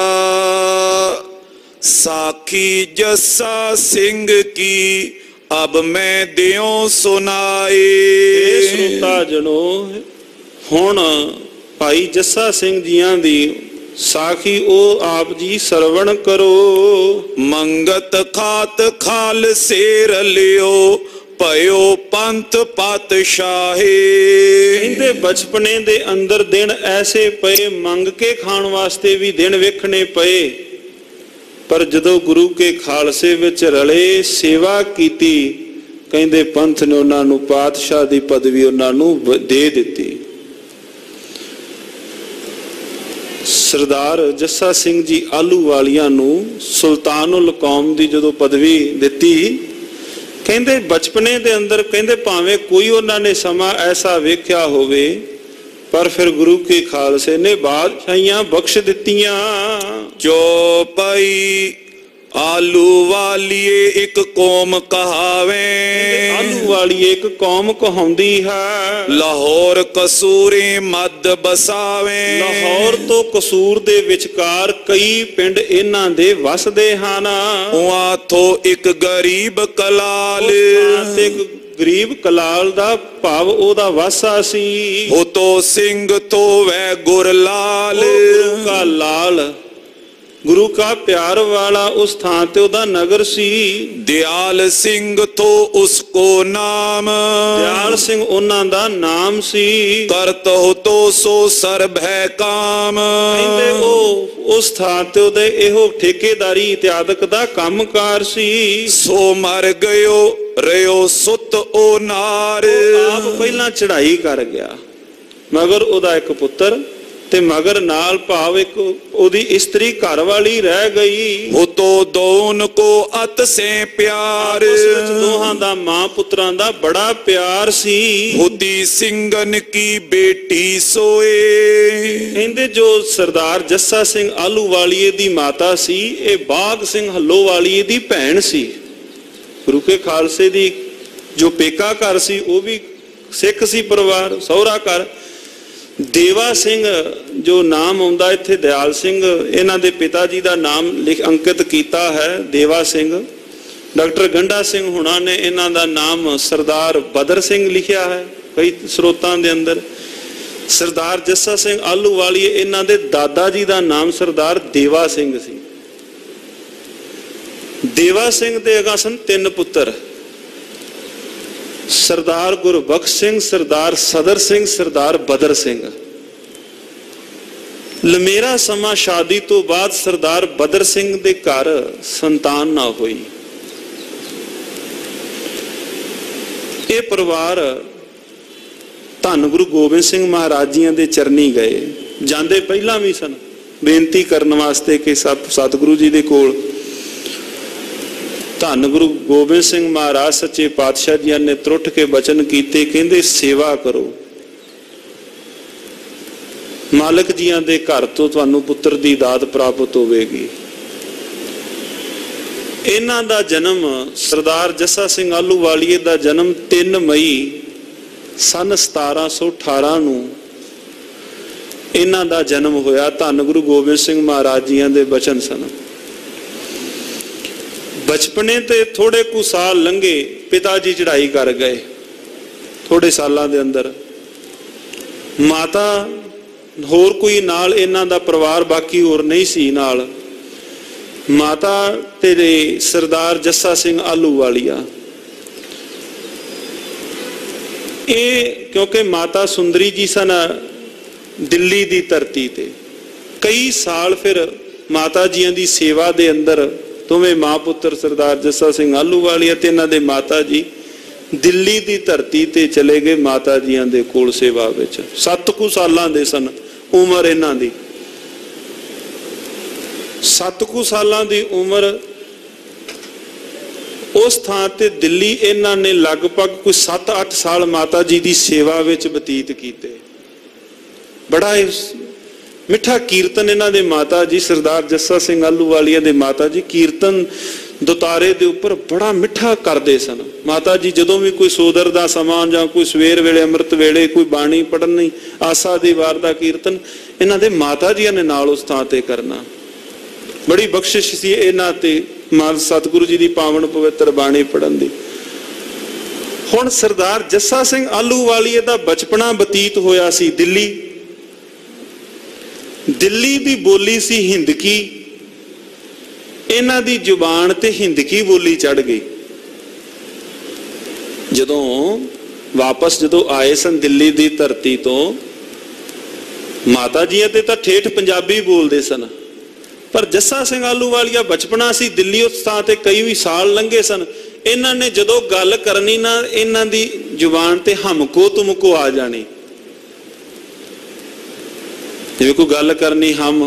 ਸਾਖੀ ਜੱਸਾ ਸਿੰਘ ਕੀ ਅਬ ਮੈਂ ਦਿਓ ਸੁਨਾਏ। ਸਰੋਤਾ ਜਣੋ, ਹੁਣ ਭਾਈ ਜੱਸਾ ਸਿੰਘ ਜੀਆਂ ਦੀ ਸਾਖੀ ਉਹ ਆਪ ਜੀ ਸਰਵਣ ਕਰੋ। ਮੰਗਤ ਖਾਤ ਖਾਲਸੇ ਰਲਿਓ ਭਇਓ ਪੰਥ ਪਾਤਸ਼ਾਹੇ। ਕਹਿੰਦੇ ਬਚਪਨੇ ਦੇ ਅੰਦਰ ਦਿਨ ਐਸੇ ਪਏ, ਮੰਗ ਕੇ ਖਾਣ ਵਾਸਤੇ ਵੀ ਦਿਨ ਵੇਖਣੇ ਪਏ, ਪਰ ਜਦੋਂ ਗੁਰੂ ਕੇ ਖਾਲਸੇ ਵਿੱਚ ਰਲੇ, ਸੇਵਾ ਕੀਤੀ, ਕਹਿੰਦੇ ਪੰਥ ਨੇ ਉਹਨਾਂ ਨੂੰ ਪਾਤਸ਼ਾਹ ਦੀ ਪਦਵੀ ਉਹਨਾਂ ਨੂੰ ਦੇ ਦਿੱਤੀ। ਸਰਦਾਰ ਜੱਸਾ ਸਿੰਘ ਜੀ ਆਲੂਵਾਲੀਆ ਨੂੰ ਸੁਲਤਾਨੁਲ ਕੌਮ ਦੀ ਜਦੋਂ ਪਦਵੀ ਦਿੱਤੀ, ਕਹਿੰਦੇ ਬਚਪਨੇ ਦੇ ਅੰਦਰ ਕਹਿੰਦੇ ਭਾਵੇਂ ਕੋਈ ਉਹਨਾਂ ਨੇ ਸਮਾਂ ਐਸਾ ਵੇਖਿਆ ਹੋਵੇ, ਪਰ ਫਿਰ ਗੁਰੂ ਕੇ ਖਾਲਸੇ ਨੇ ਬਾਦਸ਼ਾਹੀਆਂ ਬਖਸ਼ ਦਿੱਤੀਆਂ। ਜੋ ਭਾਈ ਆਲੂ ਵਾਲੀਏ ਇੱਕ ਕੌਮ ਕਹਾਵੇ, ਆਲੂ ਵਾਲੀਏ ਇੱਕ ਕੌਮ ਕਹਾਉਂਦੀ ਹੈ। ਲਾਹੌਰ ਕਸੂਰੇ ਮੱਧ ਬਸਾਵੇ, ਲਾਹੌਰ ਤੋਂ ਕਸੂਰ ਦੇ ਵਿਚਕਾਰ ਕਈ ਪਿੰਡ ਇਹਨਾਂ ਦੇ ਵਸਦੇ ਹਨ। ਉਹਾਂ ਤੋਂ ਇੱਕ ਗਰੀਬ ਕਲਾਲ, ਤੇ ਗਰੀਬ ਕਲਾਲ ਦਾ ਭਾਵ ਉਹਦਾ ਵਾਸਾ ਸੀ। ਹੋ ਤੋ ਸਿੰਘ ਤੋਂ ਵੈ ਗੁਰਲਾਲ, ਗੁਰੂ ਕਾ ਲਾਲ, ਗੁਰੂ ਕਾ ਪਿਆਰ ਵਾਲਾ ਉਸ ਥਾਂ ਤੇ ਉਹਦਾ ਨਗਰ ਸੀ। ਦਿਆਲ ਸਿੰਘ ਤੋਂ ਉਸਕੋ ਨਾਮ, ਦਿਆਲ ਸਿੰਘ ਉਹਨਾਂ ਦਾ ਨਾਮ ਸੀ। ਕਰਤ ਹੋ ਤੋ ਸੋ ਸਰਬੈ ਕਾਮ, ਕਹਿੰਦੇ ਉਹ ਉਸ ਥਾਂ ਤੇ ਉਹਦੇ ਇਹੋ ਠੇਕੇਦਾਰੀ ਇਤਿਆਦਿਕ ਦਾ ਕੰਮਕਾਰ ਸੀ। ਸੋ ਮਰ ਗਇਓ ਰਿਓ ਸੁਤ ਉਹ ਨਾਰ, ਆਪ ਪਹਿਲਾਂ ਚੜ੍ਹਾਈ ਕਰ ਗਿਆ, ਮਗਰ ਉਹਦਾ ਇੱਕ ਪੁੱਤਰ ਤੇ ਮਗਰ ਨਾਲ ਭਾਵ ਇੱਕ ਉਹਦੀ ਇਸਤਰੀ ਘਰ ਵਾਲੀ ਰਹਿ ਗਈ। ਉਹ ਤੋਂ ਦੋਨ ਕੋ ਅਤ ਸੇ ਪਿਆਰ, ਉਸ ਵਿੱਚ ਦੋਹਾਂ ਦਾ ਮਾਂ ਪੁੱਤਰਾਂ ਦਾ ਬੜਾ ਪਿਆਰ ਸੀ। ਹੋਤੀ ਸਿੰਘਨ ਕੀ ਬੇਟੀ ਸੋਏ, ਕਹਿੰਦੇ ਜੋ ਸਰਦਾਰ ਜੱਸਾ ਸਿੰਘ ਆਲੂਵਾਲੀਏ ਦੀ ਮਾਤਾ ਸੀ, ਇਹ ਬਾਗ ਸਿੰਘ ਹੱਲੋਵਾਲੀਏ ਦੀ ਭੈਣ ਸੀ। ਗੁਰੂ ਕੇ ਖਾਲਸੇ ਦੀ ਜੋ ਪੇਕਾ ਘਰ ਸੀ ਉਹ ਵੀ ਸਿੱਖ ਸੀ ਪਰਿਵਾਰ, ਸਹੁਰਾ ਘਰ। ਦੇਵਾ ਸਿੰਘ ਜੋ ਨਾਮ ਆਉਂਦਾ ਇੱਥੇ, ਦਿਆਲ ਸਿੰਘ ਇਹਨਾਂ ਦੇ ਪਿਤਾ ਜੀ ਦਾ ਨਾਮ ਅੰਕਿਤ ਕੀਤਾ ਹੈ ਦੇਵਾ ਸਿੰਘ। ਡਾਕਟਰ ਗੰਡਾ ਸਿੰਘ ਹੁਣਾਂ ਨੇ ਇਹਨਾਂ ਦਾ ਨਾਮ ਸਰਦਾਰ ਬਦਰ ਸਿੰਘ ਲਿਖਿਆ ਹੈ ਕਈ ਸਰੋਤਾਂ ਦੇ ਅੰਦਰ। ਸਰਦਾਰ ਜੱਸਾ ਸਿੰਘ ਆਲੂਵਾਲੀਏ ਇਹਨਾਂ ਦੇ ਦਾਦਾ ਜੀ ਦਾ ਨਾਮ ਸਰਦਾਰ ਦੇਵਾ ਸਿੰਘ ਸੀ। देवा सिंह दे अगां सन 3 पुत्र, सरदार गुरबख्श सिंह, सरदार सदर सिंह, सरदार बदर सिंह। लमेरा समा शादी तो बाद सरदार बदर सिंह दे घर संतान ना हुई। ये परिवार धन गुरु गोबिंद सिंह महाराज जी दे चरनी गए। जांदे पहला भी सन बेनती करने वास्ते कि सतगुरु जी दे कोल धन गुरु गोबिंद सिंह महाराज सच्चे पातशाह जी ने त्रुट के बचन कीते, कहंदे सेवा करो, मालक जियां दे घर तो तुहानू पुत्र दी दात प्राप्त होवेगी। इन्हां दा जन्म सरदार जस्सा सिंह आलूवालिए दा जन्म 3 मई सन 1718 नूं इन्हां दा जन्म होया। धन गुरु गोबिंद सिंह महाराज जी दे बचन सन। बचपने ते थोड़े कु साल लंघे, पिता जी चढ़ाई कर गए। थोड़े सालां दे अंदर माता होर कोई नाल इन्हां दा परिवार बाकी होर नहीं सी नाल। माता तेरे सरदार जस्सा सिंह आलूवालिया, क्योंकि माता सुंदरी जी सन दिल्ली दी धरती ते। कई साल फिर माता जी दी सेवा दे अंदर दोवें मां पुत्र सरदार जस्सा सिंह आलूवालिया ते इन्हां दे माता जी दिल्ली दी धरती ते चले गए माता जी दे कोल सेवा विच। 7 कुछ सालां दे सन उम्र इन्हां दी। 7 कुछ सालां दी उम्र उस थां ते दिल्ली इन्हां ने लगभग कोई 7-8 साल माता जी दी सेवा विच बतीत कीते। बड़ा मिठा कीर्तन इन्हां दे माता जी सरदार जस्सा सिंह आलूवालिया दे माता जी कीर्तन दुतारे दे उपर बड़ा मिठा करते सन। माता जी जदों भी कोई सोदर दा समान जां कोई सवेर वेले अमृत वेले कोई बाणी पढ़नी आसा दी वार दा कीर्तन इन्हां दे माता जी ने नाल उस थां ते करना। बड़ी बख्शिश सी इन्हां ते मां सतगुरु जी दी पावन पवित्र बाणी पढ़न दी। हुण सरदार जस्सा सिंह आलूवालिया दा बचपना बतीत होया सी दिल्ली। दिल्ली दी बोली सी हिंदकी। इन्हां दी जुबान ते हिंदकी बोली चढ़ गई। जदों आए सन दिल्ली दी धरती तो माता जी ते तां ठेठ पंजाबी बोलते सन, पर जस्सा सिंह आलूवालिया बचपना सी दिल्ली उस थां ते कई भी साल लंघे सन। इन्हां ने जदों गल करनी ना इन्हां दी जुबान ते हमको तुमको आ जानी। जिवें कोई गल करनी हम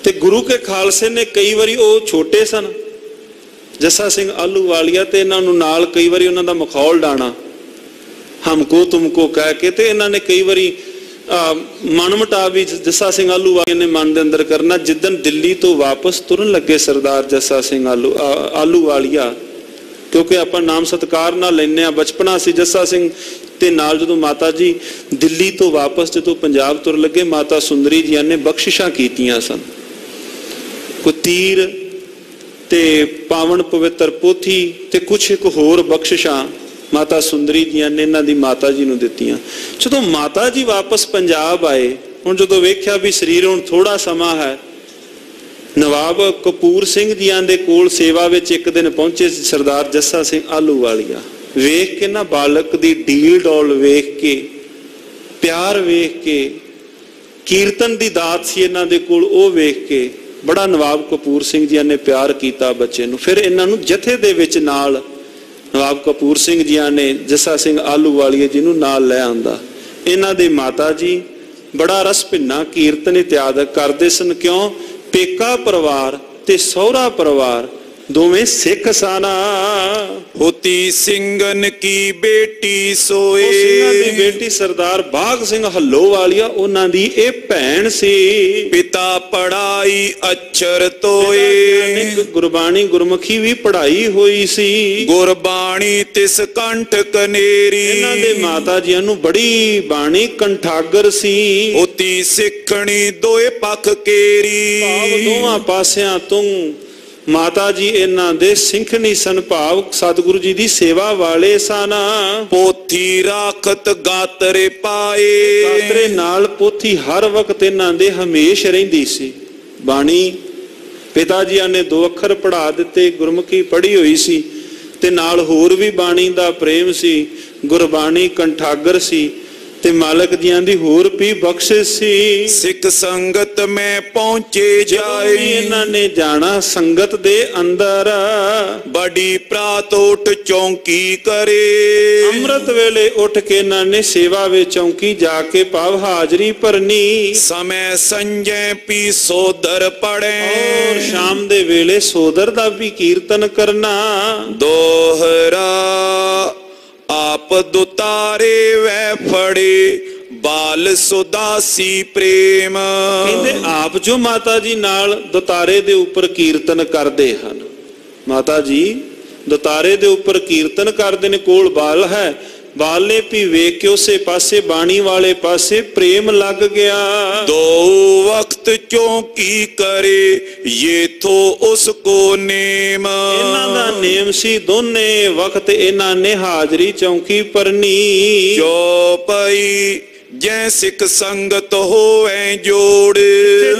ते गुरु के खालसे ने कई बारी वो छोटे सन जस्सा सिंह आलूवालिया ते इन्हां नूं नाल कई बारी उन्हां दा मखौल डाना हमको तुमको कह के ते इन्हां ने कई बारी मन मुटाव भी जस्सा सिंह आलूवालिया ने मन दे अंदर करना। जिदन दिल्ली तो वापस तुरन लगे सरदार जस्सा सिंह आलूवालिया, क्योंकि आपां नाम सत्कार नाल लैने आ बचपना सी जस्सा सिंह ते नाल जदों माता जी दिल्ली तो वापस जदों पंजाब तुर लगे माता सुंदरी जी ने बख्शिशां कीतियां सन। कोई तीर ते पावन पवित्र पोथी ते कुछ एक होर बख्शिशां माता सुंदरी जी ने इन्हां दी माता जी नूं दित्तियां। जदों माता जी वापस पंजाब आए, हुण जदों वेख्या भी शरीर हुण थोड़ा समा है, नवाब कपूर सिंह जी दे कोल सेवा विच एक दिन पहुंचे सरदार जस्सा सिंह आलूवालिया। वेख के ना बालक दी ढील डौल वेख के प्यार वेख के कीर्तन दी दात सी इन्हां दे कोल ओ वेख के बड़ा नवाब कपूर सिंह जी ने प्यार किया बच्चे नूं। फिर इन्हां नूं जथे दे विच नाल नवाब कपूर सिंह जी ने जस्सा सिंह आलूवालिया जी नूं नाल लै आंदा। इन्हां दे माता जी बड़ा रस भिन्ना कीर्तन इत्यादि करदे सन। क्यों? पेका परिवार ते सौरा परिवार दोवें सिख साना। होती सिंगन की बेटी सोए, सिंघां दी बेटी सरदार बाघ सिंह हल्लोवालिया उन्हां दी ए भैन सी। पिता पढ़ाई अक्षर तोए, गुरबाणी गुरमुखी भी पढ़ाई हुई सी। गुरबाणी तिस कंठ कनेरी, इन्हां दे माता जी नूं बड़ी बाणी कंठागर सी। होती सिखणी दोए पख केरी, भाव दोवां पासियां तुं माता जी इन्हां दे सिंखनी सन। भाव सतगुरु जी दी सेवा वाले सन। पोथी राखत गातरे पाए, गातरे नाल पोथी हर वक्त इन्हां दे हमेश रहिंदी सी। बाणी ਪਿਤਾ ਜੀਆਂ ਨੇ 2 ਅੱਖਰ ਪੜ੍ਹਾ ਦਿੱਤੇ, ਗੁਰਮੁਖੀ ਪੜ੍ਹੀ ਹੋਈ ਸੀ ਤੇ ਨਾਲ ਹੋਰ ਵੀ ਬਾਣੀ ਦਾ ਪ੍ਰੇਮ ਸੀ, ਗੁਰਬਾਣੀ ਕੰਠਾਗਰ ਸੀ ਤੇ ਮਾਲਕ ਜੀਆਂ ਦੀ ਹੋਰ ਵੀ ਬਖਸ਼ਿਸ਼ ਸੀ। ਸਿੱਖ ਸੰਗਤ ਮੈਂ ਪਹੁੰਚੇ ਜਾਏ, ਇਹਨਾਂ ਨੇ ਜਾਣਾ ਸੰਗਤ ਦੇ ਅੰਦਰ, ਬੜੀ ਪ੍ਰਾਤ ਉੱਠ ਚੌਂਕੀ ਕਰੇ। ਅੰਮ੍ਰਿਤ ਵੇਲੇ ਉੱਠ ਕੇ ਇਹਨਾਂ ਨੇ ਸੇਵਾ ਵਿੱਚ ਚੌਂਕੀ ਜਾ ਕੇ ਭਾਵ ਹਾਜ਼ਰੀ ਭਰਨੀ। ਸਮੇਂ ਸੰਜੈ ਪੀ ਸੋਦਰ ਪੜੈ, ਔਰ ਸ਼ਾਮ ਦੇ ਵੇਲੇ ਸੋਦਰ ਦਾ ਵੀ ਕੀਰਤਨ ਕਰਨਾ। ਦੋਹਰਾ ਆਪ ਦੁਤਾਰੇ ਵੈ ਫੜੇ, ਬਾਲ ਸੁਦਾਸੀ ਪ੍ਰੇਮ। ਕਹਿੰਦੇ ਆਪ ਜੋ ਮਾਤਾ ਜੀ ਨਾਲ ਦੁਤਾਰੇ ਦੇ ਉੱਪਰ ਕੀਰਤਨ ਕਰਦੇ ਹਨ, ਮਾਤਾ ਜੀ ਦੁਤਾਰੇ ਦੇ ਉੱਪਰ ਕੀਰਤਨ ਕਰਦੇ ਨੇ, ਕੋਲ ਬਾਲ ਹੈ, ਬਾਲ ਨੇ ਵੀ ਵੇਖ ਕੇ ਉਸੇ ਪਾਸੇ ਬਾਣੀ ਵਾਲੇ ਪਾਸੇ ਪ੍ਰੇਮ ਲੱਗ ਗਿਆ। ਦੋ ਵਕਤ ਚੌਂਕੀ ਕਰੇ, ਯੇਥੋ ਉਸ ਕੋ ਨੇਮ। ਇਹਨਾਂ ਦਾ ਨੇਮ ਸੀ ਦੋਨੇ ਵਕਤ ਇਹਨਾਂ ਨੇ ਹਾਜ਼ਰੀ ਚੌਂਕੀ ਭਰਨੀ। ਚੌਪਈ ਜੈ ਸਿੱਖ ਸੰਗਤ ਹੋਵੇ ਜੋੜ,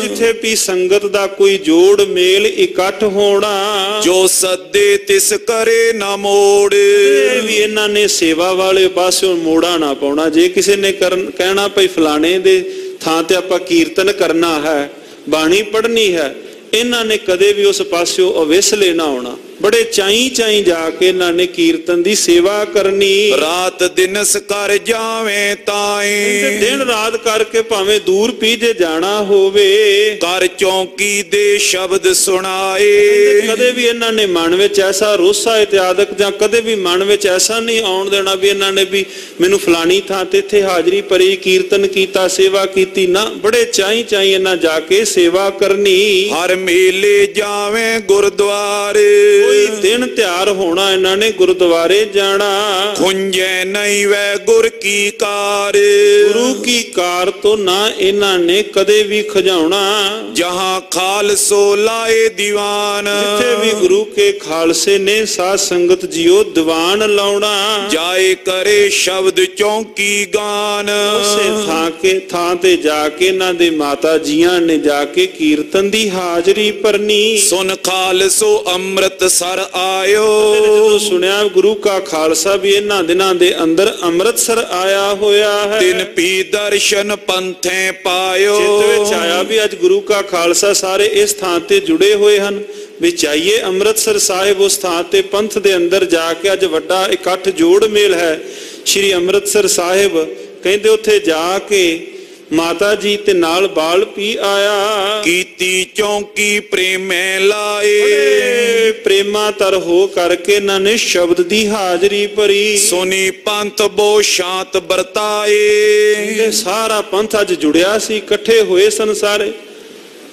ਜਿੱਥੇ ਵੀ ਸੰਗਤ ਦਾ ਕੋਈ ਜੋੜ ਮੇਲ ਇਕੱਠ ਹੋਣਾ। ਜੋ ਸੱਦੇ ਤਿਸ ਕਰੇ ਨਾ ਮੋੜ, ਵੀ ਇਹਨਾਂ ਨੇ ਸੇਵਾ ਵਾਲੇ ਪਾਸਿਓਂ ਮੋੜਾ ਨਾ ਪਾਉਣਾ। ਜੇ ਕਿਸੇ ਨੇ ਕਹਿਣਾ ਭਈ ਫਲਾਣੇ ਦੇ ਥਾਂ ਤੇ ਆਪਾਂ ਕੀਰਤਨ ਕਰਨਾ ਹੈ, ਬਾਣੀ ਪੜ੍ਹਨੀ ਹੈ, ਇਹਨਾਂ ਨੇ ਕਦੇ ਵੀ ਉਸ ਪਾਸਿਓਂ ਅਵਿਸਲੇ ਨਾ ਆਉਣਾ। ਬੜੇ ਚਾਈ ਚਾਈ ਜਾ ਕੇ ਇਹਨਾਂ ਨੇ ਕੀਰਤਨ ਦੀ ਸੇਵਾ ਕਰਨੀ। ਰਾਤ ਦਿਨਸ ਕਰ ਜਾਵੇਂ ਤਾਏ, ਦਿਨ ਰਾਤ ਕਰਕੇ ਭਾਵੇਂ ਦੂਰ ਪੀ ਜੇ ਜਾਣਾ ਹੋਵੇ, ਕਰ ਚੌਂਕੀ ਦੇ ਸ਼ਬਦ ਸੁਣਾਏ। ਕਦੇ ਵੀ ਇਹਨਾਂ ਨੇ ਮਨ ਵਿੱਚ ਐਸਾ ਰੋਸਾ ਇਤਿਆਦਕ ਜਾਂ ਕਦੇ ਵੀ ਮਨ ਵਿੱਚ ਐਸਾ ਨਹੀਂ ਆਉਣ ਦੇਣਾ ਵੀ ਇਹਨਾਂ ਨੇ ਵੀ ਮੈਨੂੰ ਫਲਾਣੀ ਥਾਂ ਤੇ ਇੱਥੇ ਹਾਜ਼ਰੀ ਭਰੀ, ਕੀਰਤਨ ਕੀਤਾ, ਸੇਵਾ ਕੀਤੀ ਨਾ। ਬੜੇ ਚਾਈ ਚਾਈ ਇਹਨਾਂ ਜਾ ਕੇ ਸੇਵਾ ਕਰਨੀ। ਹਰ ਮੇਲੇ ਜਾਵੇਂ ਗੁਰਦੁਆਰੇ, ਕੋਈ ਦਿਨ ਤਿਉਹਾਰ ਹੋਣਾ ਇਹਨਾਂ ਨੇ ਗੁਰਦੁਆਰੇ ਜਾਣਾ। ਖੁੰਝੇ ਨਹੀਂ ਵੈ ਗੁਰ ਕੀ ਕਾਰ, ਗੁਰੂ ਕੀ ਕਾਰ ਤੋਂ ਨਾ ਇਹਨਾਂ ਨੇ ਕਦੇ ਵੀ ਖਜਾਉਣਾ। ਜਹਾਂ ਖਾਲਸੋ ਲਾਏ ਦੀਵਾਨ, ਜਿੱਥੇ ਵੀ ਗੁਰੂ ਕੇ ਖਾਲਸੇ ਨੇ ਸਾਧ ਸੰਗਤ ਜੀਓ ਦੀਵਾਨ ਲਾਉਣਾ। ਜਾਏ ਕਰੇ ਸ਼ਬਦ ਚੌਂਕੀ ਗਾਨ, ਉਸੇ ਥਾਂ ਤੇ ਜਾ ਕੇ ਇਹਨਾਂ ਦੇ ਮਾਤਾ ਜੀਆਂ ਨੇ ਜਾ ਕੇ ਕੀਰਤਨ ਦੀ ਹਾਜ਼ਰੀ ਭਰਨੀ। ਸੁਨ ਖਾਲਸੋ ਅੰਮ੍ਰਿਤ ਸਰ ਆਇਓ, ਜਦੋਂ ਸੁਣਿਆ ਗੁਰੂ ਕਾ ਖਾਲਸਾ ਵੀ ਇਹਨਾਂ ਦਿਨਾਂ ਦੇ ਅੰਦਰ ਅੰਮ੍ਰਿਤਸਰ ਆਇਆ ਹੋਇਆ ਹੈ, ਤਿਨ ਪੀ ਦਰਸ਼ਨ ਪੰਥੇ ਪਾਇਓ। ਚਿੱਤ ਵਿੱਚ ਆਇਆ ਵੀ ਅੱਜ ਗੁਰੂ ਕਾ ਖਾਲਸਾ ਸਾਰੇ ਇਸ ਥਾਂ ਤੇ ਜੁੜੇ ਹੋਏ ਹਨ, ਵੀ ਚਾਹੀਏ ਅੰਮ੍ਰਿਤਸਰ ਸਾਹਿਬ ਉਸ ਥਾਂ ਤੇ ਪੰਥ ਦੇ ਅੰਦਰ ਜਾ ਕੇ ਅੱਜ ਵੱਡਾ ਇਕੱਠ ਜੋੜ ਮੇਲ ਹੈ ਸ਼੍ਰੀ ਅੰਮ੍ਰਿਤਸਰ ਸਾਹਿਬ। ਕਹਿੰਦੇ ਉੱਥੇ ਜਾ ਕੇ ਮਾਤਾ ਜੀ ਤੇ ਨਾਲ ਬਾਲ ਪੀ ਆਇਆ। ਕੀਤੀ ਚੌਂਕੀ ਪ੍ਰੇਮੇ ਲਾਏ, ਪ੍ਰੇਮਾ ਤਰ ਹੋ ਕਰਕੇ ਇਹਨਾਂ ਨੇ ਸ਼ਬਦ ਦੀ ਹਾਜ਼ਰੀ ਭਰੀ। ਸੁਨੀ ਪੰਥ ਬੋ ਸ਼ਾਂਤ ਵਰਤਾਏ, ਸਾਰਾ ਪੰਥ ਅੱਜ ਜੁੜਿਆ ਸੀ, ਇਕੱਠੇ ਹੋਏ ਸਨ ਸਾਰੇ।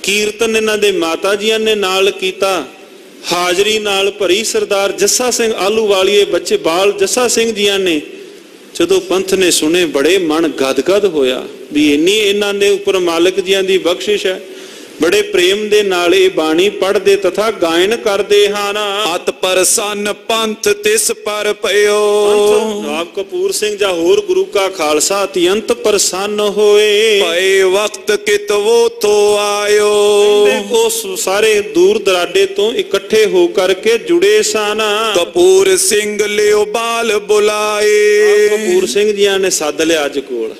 ਕੀਰਤਨ ਇਹਨਾਂ ਦੇ ਮਾਤਾ ਜੀਆਂ ਨੇ ਨਾਲ ਕੀਤਾ, ਹਾਜ਼ਰੀ ਨਾਲ ਭਰੀ। ਸਰਦਾਰ ਜੱਸਾ ਸਿੰਘ ਆਹਲੂਵਾਲੀਏ ਬੱਚੇ ਬਾਲ ਜੱਸਾ ਸਿੰਘ ਜੀਆਂ ਨੇ ਜਦੋਂ ਪੰਥ ਨੇ ਸੁਣੇ ਬੜੇ ਮਨ ਗਦਗਦ ਹੋਇਆ ਵੀ ਇੰਨੀ ਇਹਨਾਂ ਦੇ ਉੱਪਰ ਮਾਲਕ ਜੀਆਂ ਦੀ ਬਖਸ਼ਿਸ਼ ਹੈ। ਬੜੇ ਪ੍ਰੇਮ ਦੇ ਨਾਲ ਇਹ ਬਾਣੀ ਪੜ੍ਹਦੇ ਤਥਾ ਗਾਇਨ ਕਰਦੇ ਹਨ। ਅਤ ਪ੍ਰਸੰਨ ਪੰਥ ਤਿਸ ਪਰ ਪਇਓ, ਆਪ ਕਪੂਰ ਸਿੰਘ ਜਾਂ ਹੋਰ ਗੁਰੂ ਕਾ ਖਾਲਸਾ ਅਤਿਅੰਤ ਪ੍ਰਸੰਨ ਹੋਏ। ਪਏ ਵਕਤ ਕਿਤਵੋ ਤੋ ਆਇਓ, ਉਸ ਸਾਰੇ ਦੂਰ ਦਰਾਡੇ ਤੋਂ ਇਕੱਠੇ ਹੋ ਕਰਕੇ ਜੁੜੇ ਸਨ। ਕਪੂਰ ਸਿੰਘ ਲਿਓ ਬਾਲ ਬੁਲਾਏ, ਕਪੂਰ ਸਿੰਘ ਜੀਆਂ ਨੇ ਸੱਦ ਲਿਆ ਅੱਜ ਕੋਲ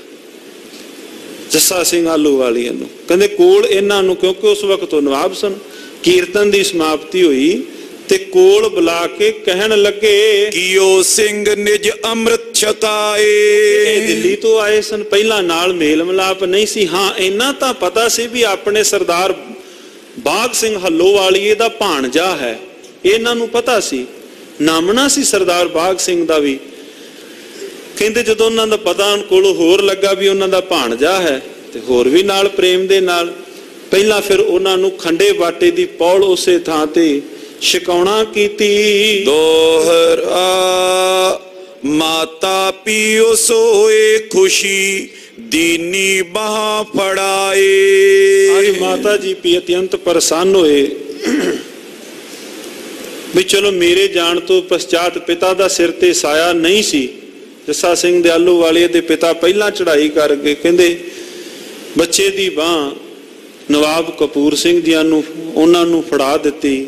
ਜੱਸਾ ਸਿੰਘ ਆਹਲੂਵਾਲੀਆ ਨੂੰ। ਕਹਿੰਦੇ ਕੋਲ ਇਹਨਾਂ ਨੂੰ, ਕਿਉਂਕਿ ਉਸ ਵਕਤ ਉਹ ਨਵਾਬ ਸਨ, ਕੀਰਤਨ ਦੀ ਸਮਾਪਤੀ ਹੋਈ ਤੇ ਕੋਲ ਬੁਲਾ ਕੇ ਕਹਿਣ ਲੱਗੇ ਕੀਓ ਸਿੰਘ ਨਿਜ ਅੰਮ੍ਰਿਤ ਛਕਾਏ। ਇਹ ਦਿੱਲੀ ਤੋਂ ਆਏ ਸਨ, ਪਹਿਲਾਂ ਨਾਲ ਮੇਲ ਮਿਲਾਪ ਨਹੀਂ ਸੀ। ਹਾਂ ਇੰਨਾ ਤਾਂ ਪਤਾ ਸੀ ਵੀ ਆਪਣੇ ਸਰਦਾਰ ਬਾਗ ਸਿੰਘ ਹੱਲੋਵਾਲੀਏ ਦਾ ਭਾਣਜਾ ਹੈ, ਇਹਨਾਂ ਨੂੰ ਪਤਾ ਸੀ। ਨਾਮਣਾ ਸੀ ਸਰਦਾਰ ਬਾਗ ਸਿੰਘ ਦਾ ਵੀ। ਕਹਿੰਦੇ ਜਦੋਂ ਉਹਨਾਂ ਦਾ ਪਤਾ ਕੋਲੋਂ ਹੋਰ ਲੱਗਾ ਵੀ ਉਹਨਾਂ ਦਾ ਭਾਣਜਾ ਹੈ ਤੇ ਹੋਰ ਵੀ ਨਾਲ ਪ੍ਰੇਮ ਦੇ ਨਾਲ ਪਹਿਲਾਂ ਫਿਰ ਉਹਨਾਂ ਨੂੰ ਖੰਡੇ ਬਾਟੇ ਦੀ ਪੌਲ ਉਸੇ ਥਾਂ ਤੇ ਛਕਾਉਣਾ ਕੀਤੀ। ਦੋਹਰਾ ਮਾਤਾ ਪਿਓ ਸੋਏ ਖੁਸ਼ੀ ਦੀਨੀ ਬਾਹ ਫੜਾਏ। ਅੱਜ ਮਾਤਾ ਜੀ ਵੀ ਅਤਿਅੰਤ ਪ੍ਰਸੰਨ ਹੋਏ ਵੀ ਚਲੋ ਮੇਰੇ ਜਾਣ ਤੋਂ ਪਛਾਤ ਪਿਤਾ ਦਾ ਸਿਰ ਤੇ ਸਾਇਆ ਨਹੀਂ ਸੀ। ਜੱਸਾ ਸਿੰਘ ਦੇ ਆਹਲੂਵਾਲੀਏ ਦੇ ਪਿਤਾ ਪਹਿਲਾਂ ਚੜ੍ਹਾਈ ਕਰ ਗਏ। ਕਹਿੰਦੇ ਬੱਚੇ ਦੀ ਬਾਂਹ ਨਵਾਬ ਕਪੂਰ ਸਿੰਘ ਜੀ ਨੂੰ ਉਹਨਾਂ ਨੂੰ ਫੜਾ ਦਿੱਤੀ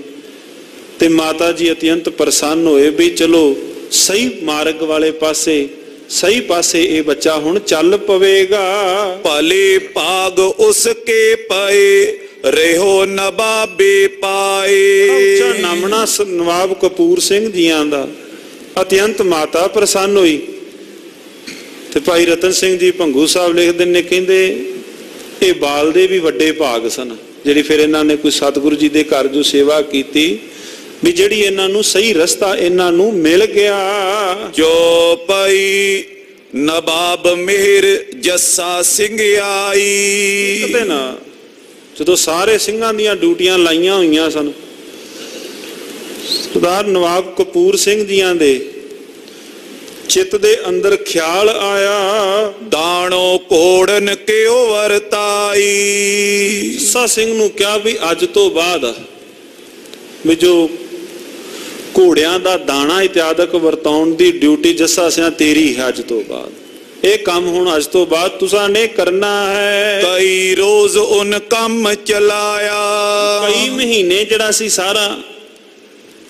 ਤੇ ਮਾਤਾ ਜੀ ਅਤਿਅੰਤ ਪ੍ਰਸੰਨ ਹੋਏ ਵੀ ਚਲੋ ਸਹੀ ਮਾਰਗ ਵਾਲੇ ਪਾਸੇ, ਸਹੀ ਪਾਸੇ ਇਹ ਬੱਚਾ ਹੁਣ ਚੱਲ ਪਵੇਗਾ। ਭਲੇ ਭਾਗ ਉਸਕੇ ਪਏ ਰਹਿਓ ਨਵਾਬੇ ਪਾਏ। ਉੱਚਾ ਨਾਮਣਾ ਨਵਾਬ ਕਪੂਰ ਸਿੰਘ ਜੀਆਂ ਦਾ। ਅਤਿਅੰਤ ਮਾਤਾ ਪ੍ਰਸੰਨ ਹੋਈ ਤੇ ਭਾਈ ਰਤਨ ਸਿੰਘ ਜੀ ਭੰਗੂ ਸਾਹਿਬ ਲਿਖਦੇ ਨੇ, ਕਹਿੰਦੇ ਇਹ ਬਾਲ ਦੇ ਵੀ ਵੱਡੇ ਭਾਗ ਸਨ ਜਿਹੜੀ ਫਿਰ ਇਹਨਾਂ ਨੇ ਕੋਈ ਸਤਿਗੁਰੂ ਜੀ ਦੇ ਘਰ ਜੋ ਸੇਵਾ ਕੀਤੀ ਵੀ ਜਿਹੜੀ ਇਹਨਾਂ ਨੂੰ ਸਹੀ ਰਸਤਾ ਇਹਨਾਂ ਨੂੰ ਮਿਲ ਗਿਆ। ਜੋ ਪਈ ਨਵਾਬ ਮਿਹਰ ਜੱਸਾ ਸਿੰਘ ਆਈ। ਕਿਤੇ ਨਾ ਜਦੋਂ ਸਾਰੇ ਸਿੰਘਾਂ ਦੀਆਂ ਡਿਊਟੀਆਂ ਲਾਈਆਂ ਹੋਈਆਂ ਸਨ, ਸਰਦਾਰ ਨਵਾਬ ਕਪੂਰ ਸਿੰਘ ਜੀਆਂ ਦੇ ਚਿੱਤ ਦੇ ਅੰਦਰ ਖਿਆਲ ਆਇਆ, ਦਾਣੋ ਕੋੜਨ ਕਿਉ ਵਰਤਾਈ। ਜੱਸਾ ਸਿੰਘ ਨੂੰ ਕਿਹਾ ਵੀ ਅੱਜ ਤੋਂ ਬਾਅਦ ਵੀ ਜੋ ਘੋੜਿਆਂ ਦਾ ਦਾਣਾ ਇਤਿਆਦਿਕ ਵਰਤਾਉਣ ਦੀ ਡਿਊਟੀ ਜੱਸਾ ਸਿਆਂ ਤੇਰੀ ਹੈ, ਅੱਜ ਤੋਂ ਬਾਅਦ ਇਹ ਕੰਮ ਹੁਣ ਅੱਜ ਤੋਂ ਬਾਅਦ ਤੁਸਾਂ ਨੇ ਕਰਨਾ ਹੈ। ਕਈ ਰੋਜ਼ ਉਨ ਕੰਮ ਚਲਾਇਆ। ਕਈ ਮਹੀਨੇ ਜਿਹੜਾ ਸੀ ਸਾਰਾ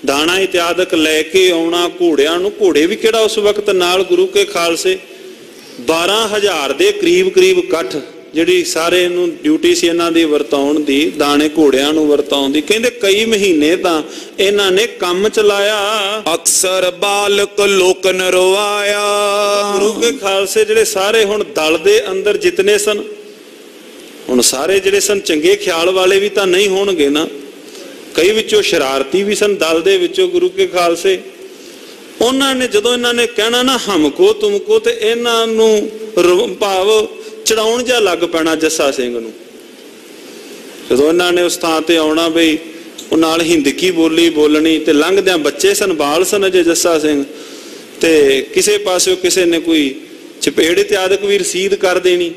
ਦਾਣਾ ਇਤਿਆਦਿਕ ਲੈ ਕੇ ਆਉਣਾ ਘੋੜਿਆਂ ਨੂੰ। ਘੋੜੇ ਵੀ ਕਿਹੜਾ ਉਸ ਵਕਤ ਨਾਲ ਗੁਰੂ ਕੇ ਖਾਲਸੇ 12,000 ਦੇ ਕਰੀਬ ਇਕੱਠ ਜਿਹੜੀ ਸਾਰੇ ਨੂੰ ਡਿਊਟੀ ਸੀ ਇਹਨਾਂ ਦੀ ਵਰਤਾਉਣ ਦੀ, ਦਾਣੇ ਘੋੜਿਆਂ ਨੂੰ ਵਰਤਾਉਣ ਦੀ। ਕਹਿੰਦੇ ਕਈ ਮਹੀਨੇ ਤਾਂ ਇਹਨਾਂ ਨੇ ਕੰਮ ਚਲਾਇਆ। ਅਕਸਰ ਬਾਲਕ ਲੋਕਨ ਰਵਾਇਆ। ਗੁਰੂ ਕੇ ਖਾਲਸੇ ਜਿਹੜੇ ਸਾਰੇ ਹੁਣ ਦਲ ਦੇ ਅੰਦਰ ਜਿਤਨੇ ਸਨ, ਹੁਣ ਸਾਰੇ ਜਿਹੜੇ ਸਨ ਚੰਗੇ ਖਿਆਲ ਵਾਲੇ ਵੀ ਤਾਂ ਨਹੀਂ ਹੋਣਗੇ ਨਾ, ਕਈ ਵਿੱਚੋਂ ਸ਼ਰਾਰਤੀ ਵੀ ਸਨ ਦਲ ਦੇ ਵਿੱਚੋਂ ਗੁਰੂ ਕੇ ਖਾਲਸੇ। ਉਹਨਾਂ ਨੇ ਜਦੋਂ ਇਹਨਾਂ ਨੇ ਕਹਿਣਾ ਨਾ ਹਮਕੋ ਤੁਮਕੋ, ਤੇ ਇਹਨਾਂ ਨੂੰ ਭਾਵ ਚੜਾਉਣ ਜਿਹਾ ਲੱਗ ਪੈਣਾ ਜੱਸਾ ਸਿੰਘ ਨੂੰ। ਜਦੋਂ ਇਹਨਾਂ ਨੇ ਉਸ ਥਾਂ ਤੇ ਆਉਣਾ ਬਈ ਉਹ ਨਾਲ ਹਿੰਦਕੀ ਬੋਲੀ ਬੋਲਣੀ, ਤੇ ਲੰਘਦਿਆਂ ਬੱਚੇ ਸਨ, ਬਾਲ ਸਨ ਅਜੇ ਜੱਸਾ ਸਿੰਘ, ਤੇ ਕਿਸੇ ਪਾਸਿਓਂ ਕਿਸੇ ਨੇ ਕੋਈ ਚਪੇੜ ਇਤਿਆਦਿਕ ਵੀ ਰਸੀਦ ਕਰ ਦੇਣੀ।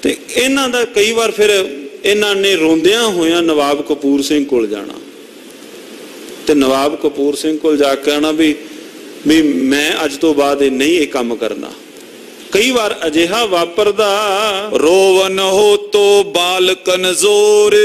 ਤੇ ਇਹਨਾਂ ਦਾ ਕਈ ਵਾਰ ਫਿਰ ਇਹਨਾਂ ਨੇ ਰੋਂਦਿਆਂ ਹੋਇਆਂ ਨਵਾਬ ਕਪੂਰ ਸਿੰਘ ਕੋਲ ਜਾਣਾ ਤੇ ਨਵਾਬ ਕਪੂਰ ਸਿੰਘ ਕੋਲ ਜਾ ਕੇ ਆਣਾ ਵੀ ਮੈਂ ਅੱਜ ਤੋਂ ਬਾਅਦ ਇਹ ਨਹੀਂ ਇਹ ਕੰਮ ਕਰਨਾ। ਕਈ ਵਾਰ ਅਜਿਹਾ ਵਾਪਰਦਾ, ਰੋਵਨ ਹੋ ਤੋ ਬਾਲਕਨ ਜ਼ੋਰ।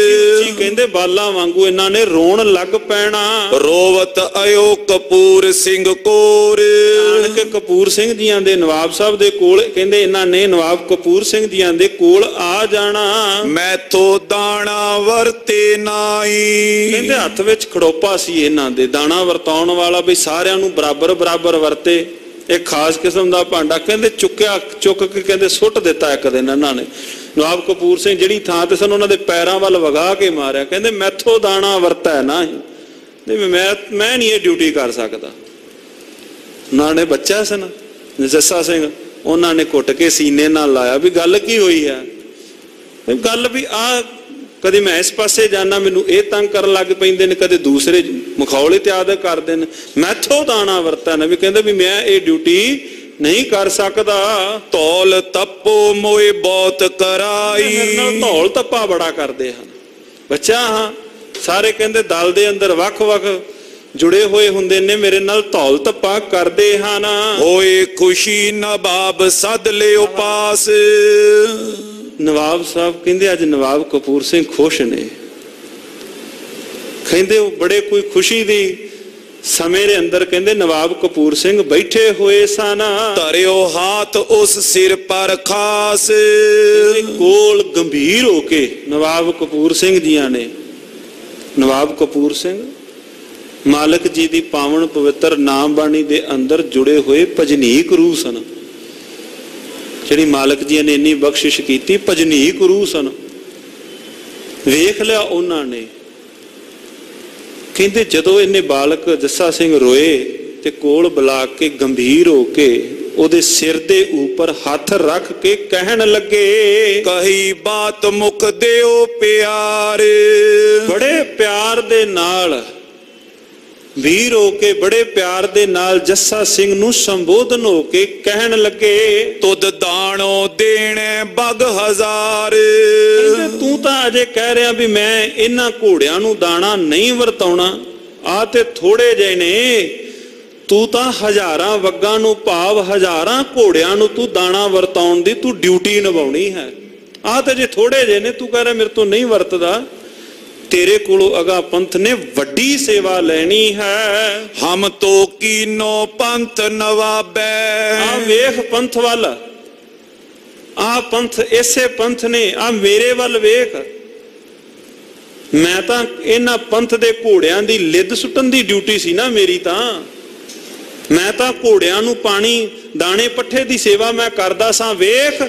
ਜੀ ਕਹਿੰਦੇ ਬਾਲਾਂ ਵਾਂਗੂ ਇਹਨਾਂ ਨੇ ਰੋਣ ਲੱਗ ਪੈਣਾ। ਰੋਵਤ ਆਇਓ ਕਪੂਰ ਸਿੰਘ ਕੋਰ। ਆਣ ਕੇ ਕਪੂਰ ਸਿੰਘ ਜੀਆਂ ਦੇ ਨਵਾਬ ਸਾਹਿਬ ਦੇ ਕੋਲ, ਕਹਿੰਦੇ ਇਹਨਾਂ ਨੇ ਨਵਾਬ ਕਪੂਰ ਸਿੰਘ ਜੀਆਂ ਦੇ ਕੋਲ ਆ ਜਾਣਾ। ਮੈਥੋਂ ਦਾਣਾ ਵਰਤੇ ਨਾਈ। ਕਹਿੰਦੇ ਹੱਥ ਵਿੱਚ ਖੜੋਪਾ ਸੀ ਇਹਨਾਂ ਦੇ, ਦਾਣਾ ਵਰਤਾਉਣ ਵਾਲਾ, ਵੀ ਸਾਰਿਆਂ ਨੂੰ ਬਰਾਬਰ ਵਰਤੇ। ਇੱਕ ਖਾਸ ਕਿਸਮ ਦਾ ਭਾਂਡਾ ਕਹਿੰਦੇ ਚੁੱਕ ਕੇ ਕਹਿੰਦੇ ਸੁੱਟ ਦਿੱਤਾ ਇੱਕ ਦਿਨ ਇਹਨਾਂ ਨੇ। ਨਵਾਬ ਕਪੂਰ ਸਿੰਘ ਜਿਹੜੀ ਥਾਂ ਤੇ ਸਨ ਉਹਨਾਂ ਦੇ ਪੈਰਾਂ ਵੱਲ ਵਗਾ ਕੇ ਮਾਰਿਆ। ਕਹਿੰਦੇ ਮੈਥੋਂ ਦਾਣਾ ਵਰਤੈ ਨਾ, ਮੈਂ ਨਹੀਂ ਇਹ ਡਿਊਟੀ ਕਰ ਸਕਦਾ। ਉਹਨਾਂ ਨੇ ਬੱਚਾ ਸਨ ਜੱਸਾ ਸਿੰਘ, ਉਹਨਾਂ ਨੇ ਘੁੱਟ ਕੇ ਸੀਨੇ ਨਾਲ ਲਾਇਆ ਵੀ ਗੱਲ ਕੀ ਹੋਈ ਹੈ। ਗੱਲ ਵੀ ਆ ਕਦੇ ਮੈਂ ਇਸ ਪਾਸੇ ਜਾਣਾ ਮੈਨੂੰ ਇਹ ਤੰਗ ਕਰਨ ਲੱਗ ਪੈਂਦੇ ਨੇ, ਕਦੇ ਦੂਸਰੇ ਮਖੌਲ ਇਤਿਆਦਿ ਕਰਦੇ ਨੇ। ਮੈਥੋਂ ਦਾਣਾ ਵਰਤਾ ਨਾ, ਵੀ ਕਹਿੰਦੇ ਵੀ ਮੈਂ ਇਹ ਡਿਊਟੀ ਨਹੀਂ ਕਰ ਸਕਦਾ। ਧੌਲ ਤੱਪੋ ਮੋਏ ਬਹੁਤ ਕਰਾਈ। ਮੇਰੇ ਨਾਲ ਧੌਲ ਤੱਪਾ ਬੜਾ ਕਰਦੇ ਹਨ। ਬੱਚਾ ਹਾਂ, ਸਾਰੇ ਕਹਿੰਦੇ ਦਲ ਦੇ ਅੰਦਰ ਵੱਖ-ਵੱਖ ਜੁੜੇ ਹੋਏ ਹੁੰਦੇ ਨੇ, ਮੇਰੇ ਨਾਲ ਧੌਲ ਤੱਪਾ ਕਰਦੇ ਹਨ। ਹੋਏ ਖੁਸ਼ੀ ਨਵਾਬ ਸੱਦ ਲਿਓ ਪਾਸ। ਨਵਾਬ ਸਾਹਿਬ ਕਹਿੰਦੇ ਅੱਜ ਨਵਾਬ ਕਪੂਰ ਸਿੰਘ ਖੁਸ਼ ਨੇ। ਕਹਿੰਦੇ ਉਹ ਬੜੇ ਕੋਈ ਖੁਸ਼ੀ ਦੀ ਸਮੇਂ ਦੇ ਅੰਦਰ ਕਹਿੰਦੇ ਨਵਾਬ ਕਪੂਰ ਸਿੰਘ ਬੈਠੇ ਹੋਏ ਸਨ। ਧਰਿਓ ਹਾਥ ਉਸ ਸਿਰ ਪਰ ਖਾਸ। ਕੋਲ ਗੰਭੀਰ ਹੋ ਕੇ ਨਵਾਬ ਕਪੂਰ ਸਿੰਘ ਜੀਆਂ ਨੇ, ਨਵਾਬ ਕਪੂਰ ਸਿੰਘ ਮਾਲਕ ਜੀ ਦੀ ਪਾਵਨ ਪਵਿੱਤਰ ਨਾਮ ਬਾਣੀ ਦੇ ਅੰਦਰ ਜੁੜੇ ਹੋਏ ਭਜਨੀਕ ਰੂਹ ਸਨ। ਜਿਹੜੀ ਮਾਲਕ ਜੀ ਨੇ ਇੰਨੀ ਬਖਸ਼ਿਸ਼ ਕੀਤੀ, ਭਜਨੀਕ ਰੂਹ ਸਨ। ਵੇਖ ਲਿਆ ਉਹਨਾਂ ਨੇ। ਕਹਿੰਦੇ ਜਦੋਂ ਇਹਨੇ ਬਾਲਕ ਜੱਸਾ ਸਿੰਘ ਰੋਏ ਤੇ ਕੋਲ ਬੁਲਾ ਕੇ ਗੰਭੀਰ ਹੋ ਕੇ ਉਹਦੇ ਸਿਰ ਦੇ ਉੱਪਰ ਹੱਥ ਰੱਖ ਕੇ ਕਹਿਣ ਲੱਗੇ, ਕਹੀ ਬਾਤ ਮੁਕ ਦਿਓ ਪਿਆਰ। ਬੜੇ ਪਿਆਰ ਦੇ ਨਾਲ ਵੀਰ ਹੋ ਕੇ, ਬੜੇ ਪਿਆਰ ਦੇ ਨਾਲ ਜੱਸਾ ਸਿੰਘ ਨੂੰ ਸੰਬੋਧਨ ਹੋ ਕੇ ਕਹਿਣ ਲੱਗੇ, ਤੁਧ ਦਾਣੋ ਦੇਣੇ ਬਗ ਹਜ਼ਾਰ। ਤੂੰ ਤਾਂ ਅਜੇ ਕਹਿ ਰਿਹਾ ਵੀ ਮੈਂ ਇਹਨਾਂ ਘੋੜਿਆਂ ਨੂੰ ਦਾਣਾ ਨਹੀਂ ਵਰਤਾਉਣਾ, ਆ ਤੇ ਥੋੜੇ ਜਿਹੇ ਨੇ। ਤੂੰ ਤਾਂ ਹਜ਼ਾਰਾਂ ਵੱਗਾਂ ਨੂੰ, ਭਾਵ ਹਜ਼ਾਰਾਂ ਘੋੜਿਆਂ ਨੂੰ ਤੂੰ ਦਾਣਾ ਵਰਤਾਉਣ ਦੀ ਤੂੰ ਡਿਊਟੀ ਨਿਭਾਉਣੀ ਹੈ। ਆਹ ਤਾਂ ਜੇ ਥੋੜੇ ਜੇ ਨੇ, ਤੂੰ ਕਹਿ ਰਿਹਾ ਮੇਰੇ ਤੋਂ ਨਹੀਂ ਵਰਤਦਾ। तेरे कोलों अगा पंथ ने वड्डी सेवा लेनी है। हम तो कीनो पंथ नवाबे। आ वेख पंथ वाल, आ पंथ ऐसे पंथ ने, आ मेरे वाल वेख। मैं तां इन्हां पंथ दे घोड़ियां दी लिद सुटन दी ड्यूटी सी ना मेरी, तां मैं तां घोड़ियां नूं पानी दाने पट्ठे दी सेवा मैं करदा सां। वेख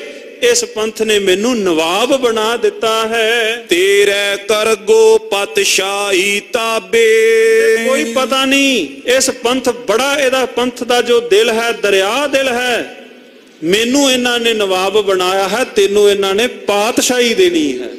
इस पंथ ने मैनू नवाब बना दिता है। तेरे करगो पातशाही ताबे। कोई पता नहीं इस पंथ बड़ा, इहदा पंथ दा जो दिल है दरिया दिल है। मैनू इन्हां ने नवाब बनाया है, तेनू इन्हां ने पातशाही देनी है।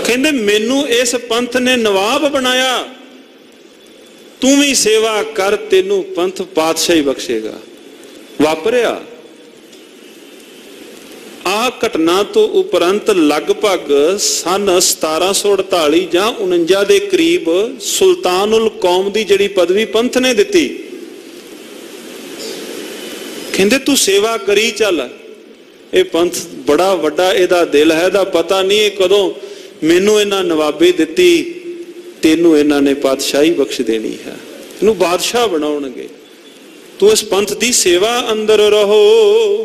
कहंदे मैनू इस पंथ ने नवाब बनाया, तू भी सेवा कर, तेनू पंथ पातशाही बख्शेगा। वापरिया आ घटना तो उपरंत लगभग सन 1748 ਜਾਂ 49 ਦੇ करीब सुल्तानुल कौम दी जिहड़ी पदवी पंथ ने दिती। कहंदे तू सेवा करी चल, ये पंथ बड़ा वड्डा इहदा दिल है, इहदा पता नहीं कदों मैनू इन्हां नवाबी दिती, तेनू इन्हां ने पातशाही बख्श देनी है, इनू बादशाह बनाउणगे। तू इस पंथ दी सेवा अंदर रहो।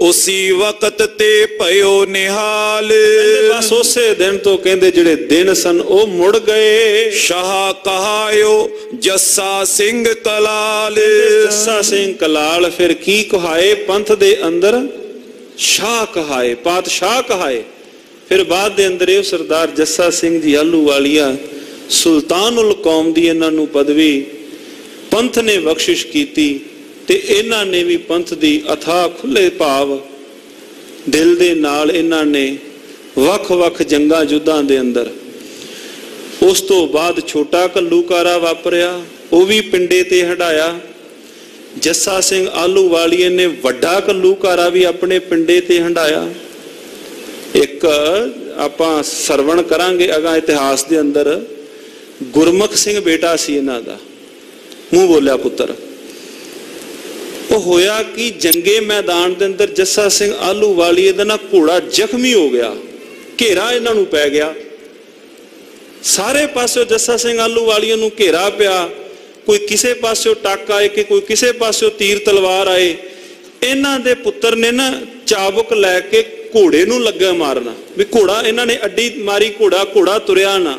उसी वक्त ते पयो निहाल। बस उसे दिन तो कहंदे जिहड़े दिन सन ओ मुड़ गए। शाह कहायो जस्सा सिंह कलाल। जस्सा सिंह कलाल फिर की कहाए पंथ दे अंदर? शाह कहाए, पातशाह कहाए। फिर बाद दे अंदर ये सरदार जस्सा सिंह जी आलूवालिया सुल्तानुल कौम दी इन्हां नूं पदवी पंथ ने बख्शिश कीती, ते इन्हां ने भी पंथ दी अथाह खुले भाव दिल दे नाल इन्हां ने वख-वख जंगां युद्धां दे अंदर। उस तो बाद छोटा घल्लूकारा वापरिया, वो भी पिंडे ते हटाया। जस्सा सिंह आलूवालिए ने वड्डा घल्लूकारा भी अपने पिंडे ते हटाया। एक आपां सरवण करांगे अगा इतिहास दे अंदर, गुरमुख सिंह बेटा सी इन्हां दा, मूंह बोलिया पुत्र। वो होया कि जंगे मैदान दे अंदर जस्सा सिंह आलूवालिए दा ना घोड़ा जख्मी हो गया, घेरा इन्हां नूं पै गया। सारे पासों जस्सा सिंह आलूवालिए नूं घेरा पिया, कोई किसे पासों टक आए कि कोई किसे पासों तीर तलवार आए। इन्हां दे पुत्र ने ना चाबुक लैके घोड़े नूं लग्या मारना, भी घोड़ा इन्हां ने अड्डी मारी, घोड़ा तुरिया ना।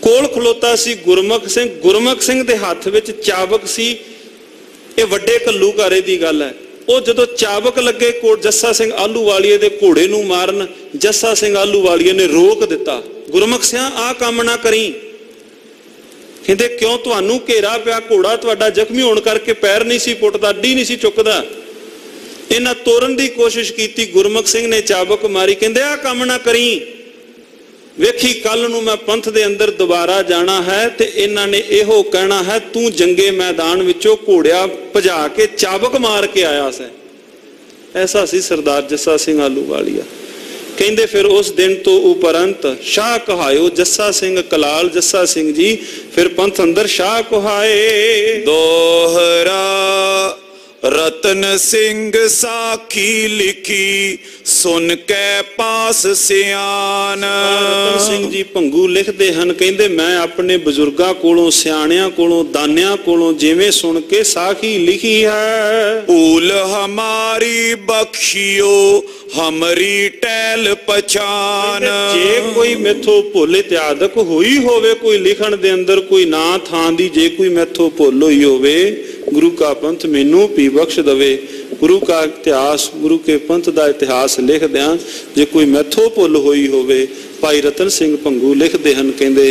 कोल खलोता सी गुरमुख सिंह दे हाथ विच चाबुक सी। ये वड्डे घल्लूकारे दी गल है। वो जदों चाबुक लगे जस्सा सिंह आलूवालिए दे घोड़े नूं मारन, जस्सा सिंह आलूवालिए ने रोक दिता, गुरमुख सिंह आ काम ना करी। कहंदे क्यों? तुहानूं घेरा पिया, घोड़ा तुहाडा जख्मी होण करके पैर नहीं सी पुੱਟਦਾ, अड्डी नहीं सी चुकदा। इन्हां तोरन दी कोशिश की, गुरमुख सिंह ने चाबुक मारी। कहंदे आ काम ना करी, वेखी कल नूं मैं पंथ दे अंदर दोबारा जाना है ते इन्हां ने इहो कहना है तू जंगे मैदान विचों घोड़िया भजा के चाबुक मार के आया सै। ऐसा सी सरदार जस्सा सिंह आलूवालिया। कहंदे फिर उस दिन तो उपरंत शाह कहायो जस्सा सिंह कलाल जस्सा सिंह जी, फिर पंथ अंदर शाह कहाए। दोहरा रतन सिंह साखी लिखी सुन के पास सियान। रतन सिंह जी भंगू लिखते हैं, कहते मैं अपने बजुर्गों कोलों सियाणियां कोलों दानियां कोलों जिवें सुन के साखी लिखी है। भूल हमारी बख्शियो हमारी टैल पहचान। जे कोई मैथों भुल इत्यादक हुई होवे, कोई लिखण दे अंदर कोई ना थां दी जे कोई मैथों भुल हुई होवे, गुरु का पंथ मैनू भी बख्श दवे। गुरु का इतिहास, गुरु के पंथ का इतिहास लिख दियां जे कोई मैथों भुल हुई होवे। भाई रतन सिंह भंगू लिखते हैं, कहते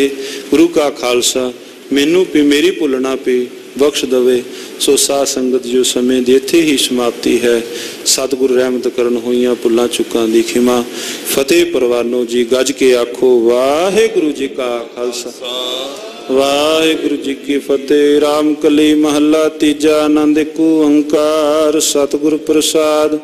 गुरु का खालसा मैनू भी मेरी भुल ना पी बख्श दवे। सो साध संगत जो समय दी इत्थे ही समाप्ति है। सतगुरु रहमत करन होइयां भुलां चुकां दी खिमा। फतेह परवानो जी गज के आखो वाहिगुरु जी का खालसा वाहिगुरु जी की फतेह। राम कली महला तीजा आनंद एक ओंकार सतगुरु प्रसाद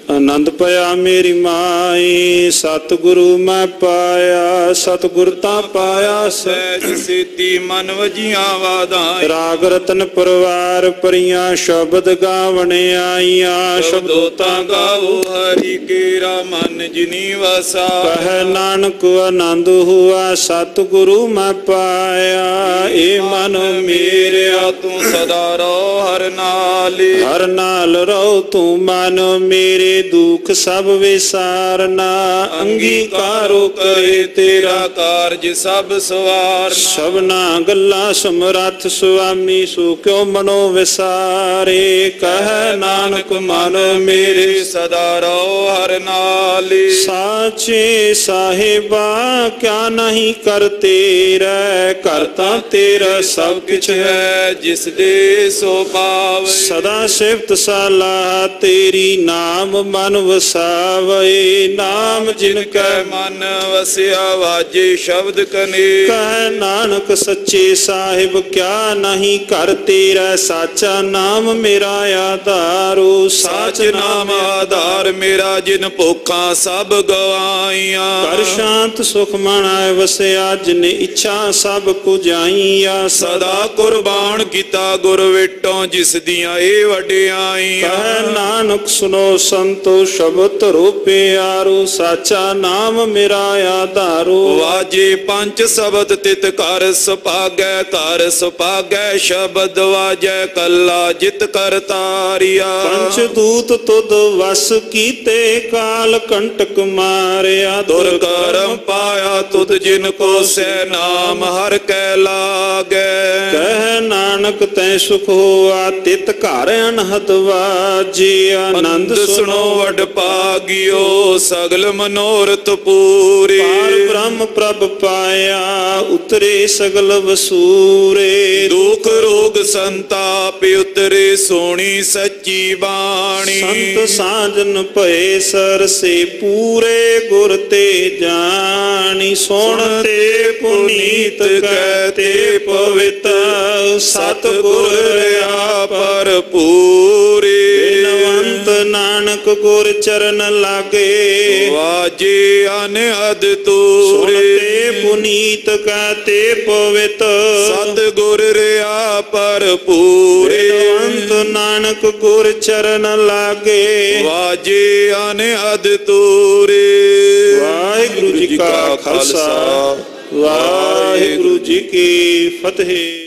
ਆਨੰਦ ਪਿਆ ਮੇਰੀ ਮਾਈ, ਸਤਿਗੁਰੂ ਮੈਂ ਪਾਇਆ, ਸਤਿਗੁਰ ਤਾਂ ਪਾਇਆ ਸਹਿਜ ਸੇਤੀ ਮਨ ਵਜੀਆਂ ਵਾਧਾਈ। ਰਾਗ ਰਤਨ ਪਰਿਵਾਰ ਪਰੀਆਂ ਸ਼ਬਦ ਗਾਵਣ ਆਈਆਂ, ਸ਼ਬਦੋ ਤਾਂ ਗਾਵੋ ਹਰੀ ਕੇਰਾ ਮਨ ਜਿਨੀ ਵਸਾ। ਕਹਿ ਨਾਨਕ ਆਨੰਦ ਹੁਆ ਸਤਿਗੁਰੂ ਮੈਂ ਪਾਇਆ, ਇਹ ਮਨ ਮੇਰਿਆ ਤੂੰ ਸਦਾ ਰਹੁ ਹਰ ਨਾਲੇ। ਹਰ ਨਾਲ ਰਹੋ ਤੂੰ ਮਨ ਮੇਰੇ, ਦੁਖ ਸਭ ਵਿਸਾਰਨਾ। ਅੰਗੀਕਾਰੋ ਕਰੇ ਤੇਰਾ ਕਾਰਜ ਸਭ ਸਵਾਰਨਾ। ਸਭਨਾ ਗੱਲਾਂ ਸਮਰੱਥ ਸੁਆਮੀ, ਸੋ ਕਿਉ ਮਨੋ ਵਿਸਾਰੇ। ਕਹਿ ਨਾਨਕ ਮਨ ਮੇਰੇ ਸਦਾ ਰਹੁ ਹਰ ਨਾਲੇ। ਸਾਚੇ ਸਾਹਿਬਾ ਕਿਆ ਨਹੀਂ ਕਰ ਤੇਰਾ, ਕਰਤਾ ਤੇਰਾ ਸਭ ਕਿਛ ਹੈ। ਜਿਸ ਦੇ ਸੋ ਪਾਵੇ ਸਦਾ ਸਿਫਤ ਸਲਾਹ ਤੇਰੀ, ਨਾਮ ਮਨ ਵਸਾਵੇ। ਨਾਮ ਜਿਨ ਕੈ ਮਨ ਵਸਿਆ ਵਾਜੇ ਸ਼ਬਦ ਕਨੇ। ਕਹਿ ਨਾਨਕ ਸੱਚੇ ਸਾਹਿਬ ਕਿਆ ਨਹੀਂ ਕਰ ਤੇਰਾ, ਸਾਚਾ ਨਾਮ ਮੇਰਾ ਆਧਾਰੋ। ਸਾਚ ਨਾਮ ਆਧਾਰ ਮੇਰਾ, ਜਿਨ ਭੁੱਖਾਂ ਸਭ ਗਵਾਈਆਂ। ਕਰ ਸ਼ਾਂਤ ਸੁਖ ਮਨ ਆਏ ਵਸਿਆ, ਜਿਨੇ ਇੱਛਾ ਸਭ ਕੁਜਾਈਆ। ਸਦਾ ਕੁਰਬਾਨ ਕੀਤਾ ਗੁਰ ਵਿਟੋਂ, ਜਿਸ ਦੀਆਂ ਇਹ ਵਡਿਆਈਆਂ। ਕਹਿ ਨਾਨਕ ਸੁਨੋ ਸੰਤੋ ਸ਼ਬਦ ਧਰੋ ਪਿਆਰੋ, ਸਾਚਾ ਨਾਮ ਮੇਰਾ ਆਧਾਰੋ। ਵਾਜੇ ਪੰਜ ਸ਼ਬਦ ਤਿਤ ਕਰ ਸੁਭਾਗੈ, ਕਰ ਸੁਭਾਗੈ ਸ਼ਬਦ ਵਾਜੈ ਕੱਲਾ ਜਿਤ ਕਰ ਤਾਰਿਆ। ਪੰਚ ਦੂਤ ਤੁਧ ਵਸ ਕੀਤੇ, ਕਾਲ ਕੰਟਕ ਮਾਰਿਆ। ਦੁਰ ਕਰਮ ਪਾਇਆ ਤੁਧ ਜਿਨ ਕੋ ਸੈ, ਨਾਮ ਹਰ ਕੈ ਲਾਗੈ। ਕਹਿ ਨਾਨਕ ਤੈ ਸੁਖ ਹੋਆ, ਤਿਤ ਘਰ ਅਨਹਦ ਵਾਜੇ। ਆਨੰਦ ਸੁਣੋ ਵਡ ਭਾਗਿਓ, ਸਗਲ ਮਨੋਰਥ ਪੂਰੇ। ਪਾਰ ਬ੍ਰਹਮ ਪ੍ਰਭ ਪਾਇਆ, ਉਤਰੇ ਸਗਲ ਵਸੂਰੇ। ਦੁਖ ਰੋਗ ਸੰਤਾਪ ਉਤਰੇ, ਸੋਣੀ ਸੱਚੀ ਬਾਣੀ। ਸੰਤ ਸਾਜਨ ਭਏ ਸਰਸੇ, ਪੂਰੇ ਗੁਰ ਤੇ ਜਾਣੀ। ਸੁਣ ਤੇ ਪੁਨੀਤ ਕਹਤੇ ਪਵਿੱਤ, ਸਤਿਗੁਰ ਰਹਾ ਭਰਪੂਰੇ। ਬਿਨਵੰਤ ਨਾਨਕ ਗੁਰ ਚਰਨ ਲਾਗੇ, ਵਾਜੇ ਅਨਹਦ ਤੂਰੇ। ਸੁਣ ਤੇ ਪੁਨੀਤ ਕਹਤੇ ਪਵਿੱਤ, ਸਤਿਗੁਰ ਰਹਾ ਭਰਪੂਰੇ। ਬਿਨਵੰਤ ਨਾਨਕ ਗੁਰ ਚਰਨ ਲਾਗੇ, ਵਾਜੇ ਅਨਹਦ ਤੂਰੇ। ਵਾਹਿਗੁਰੂ ਜੀ ਕਾ ਖਾਲਸਾ, ਵਾਹਿਗੁਰੂ ਜੀ ਕੀ ਫਤਿਹ।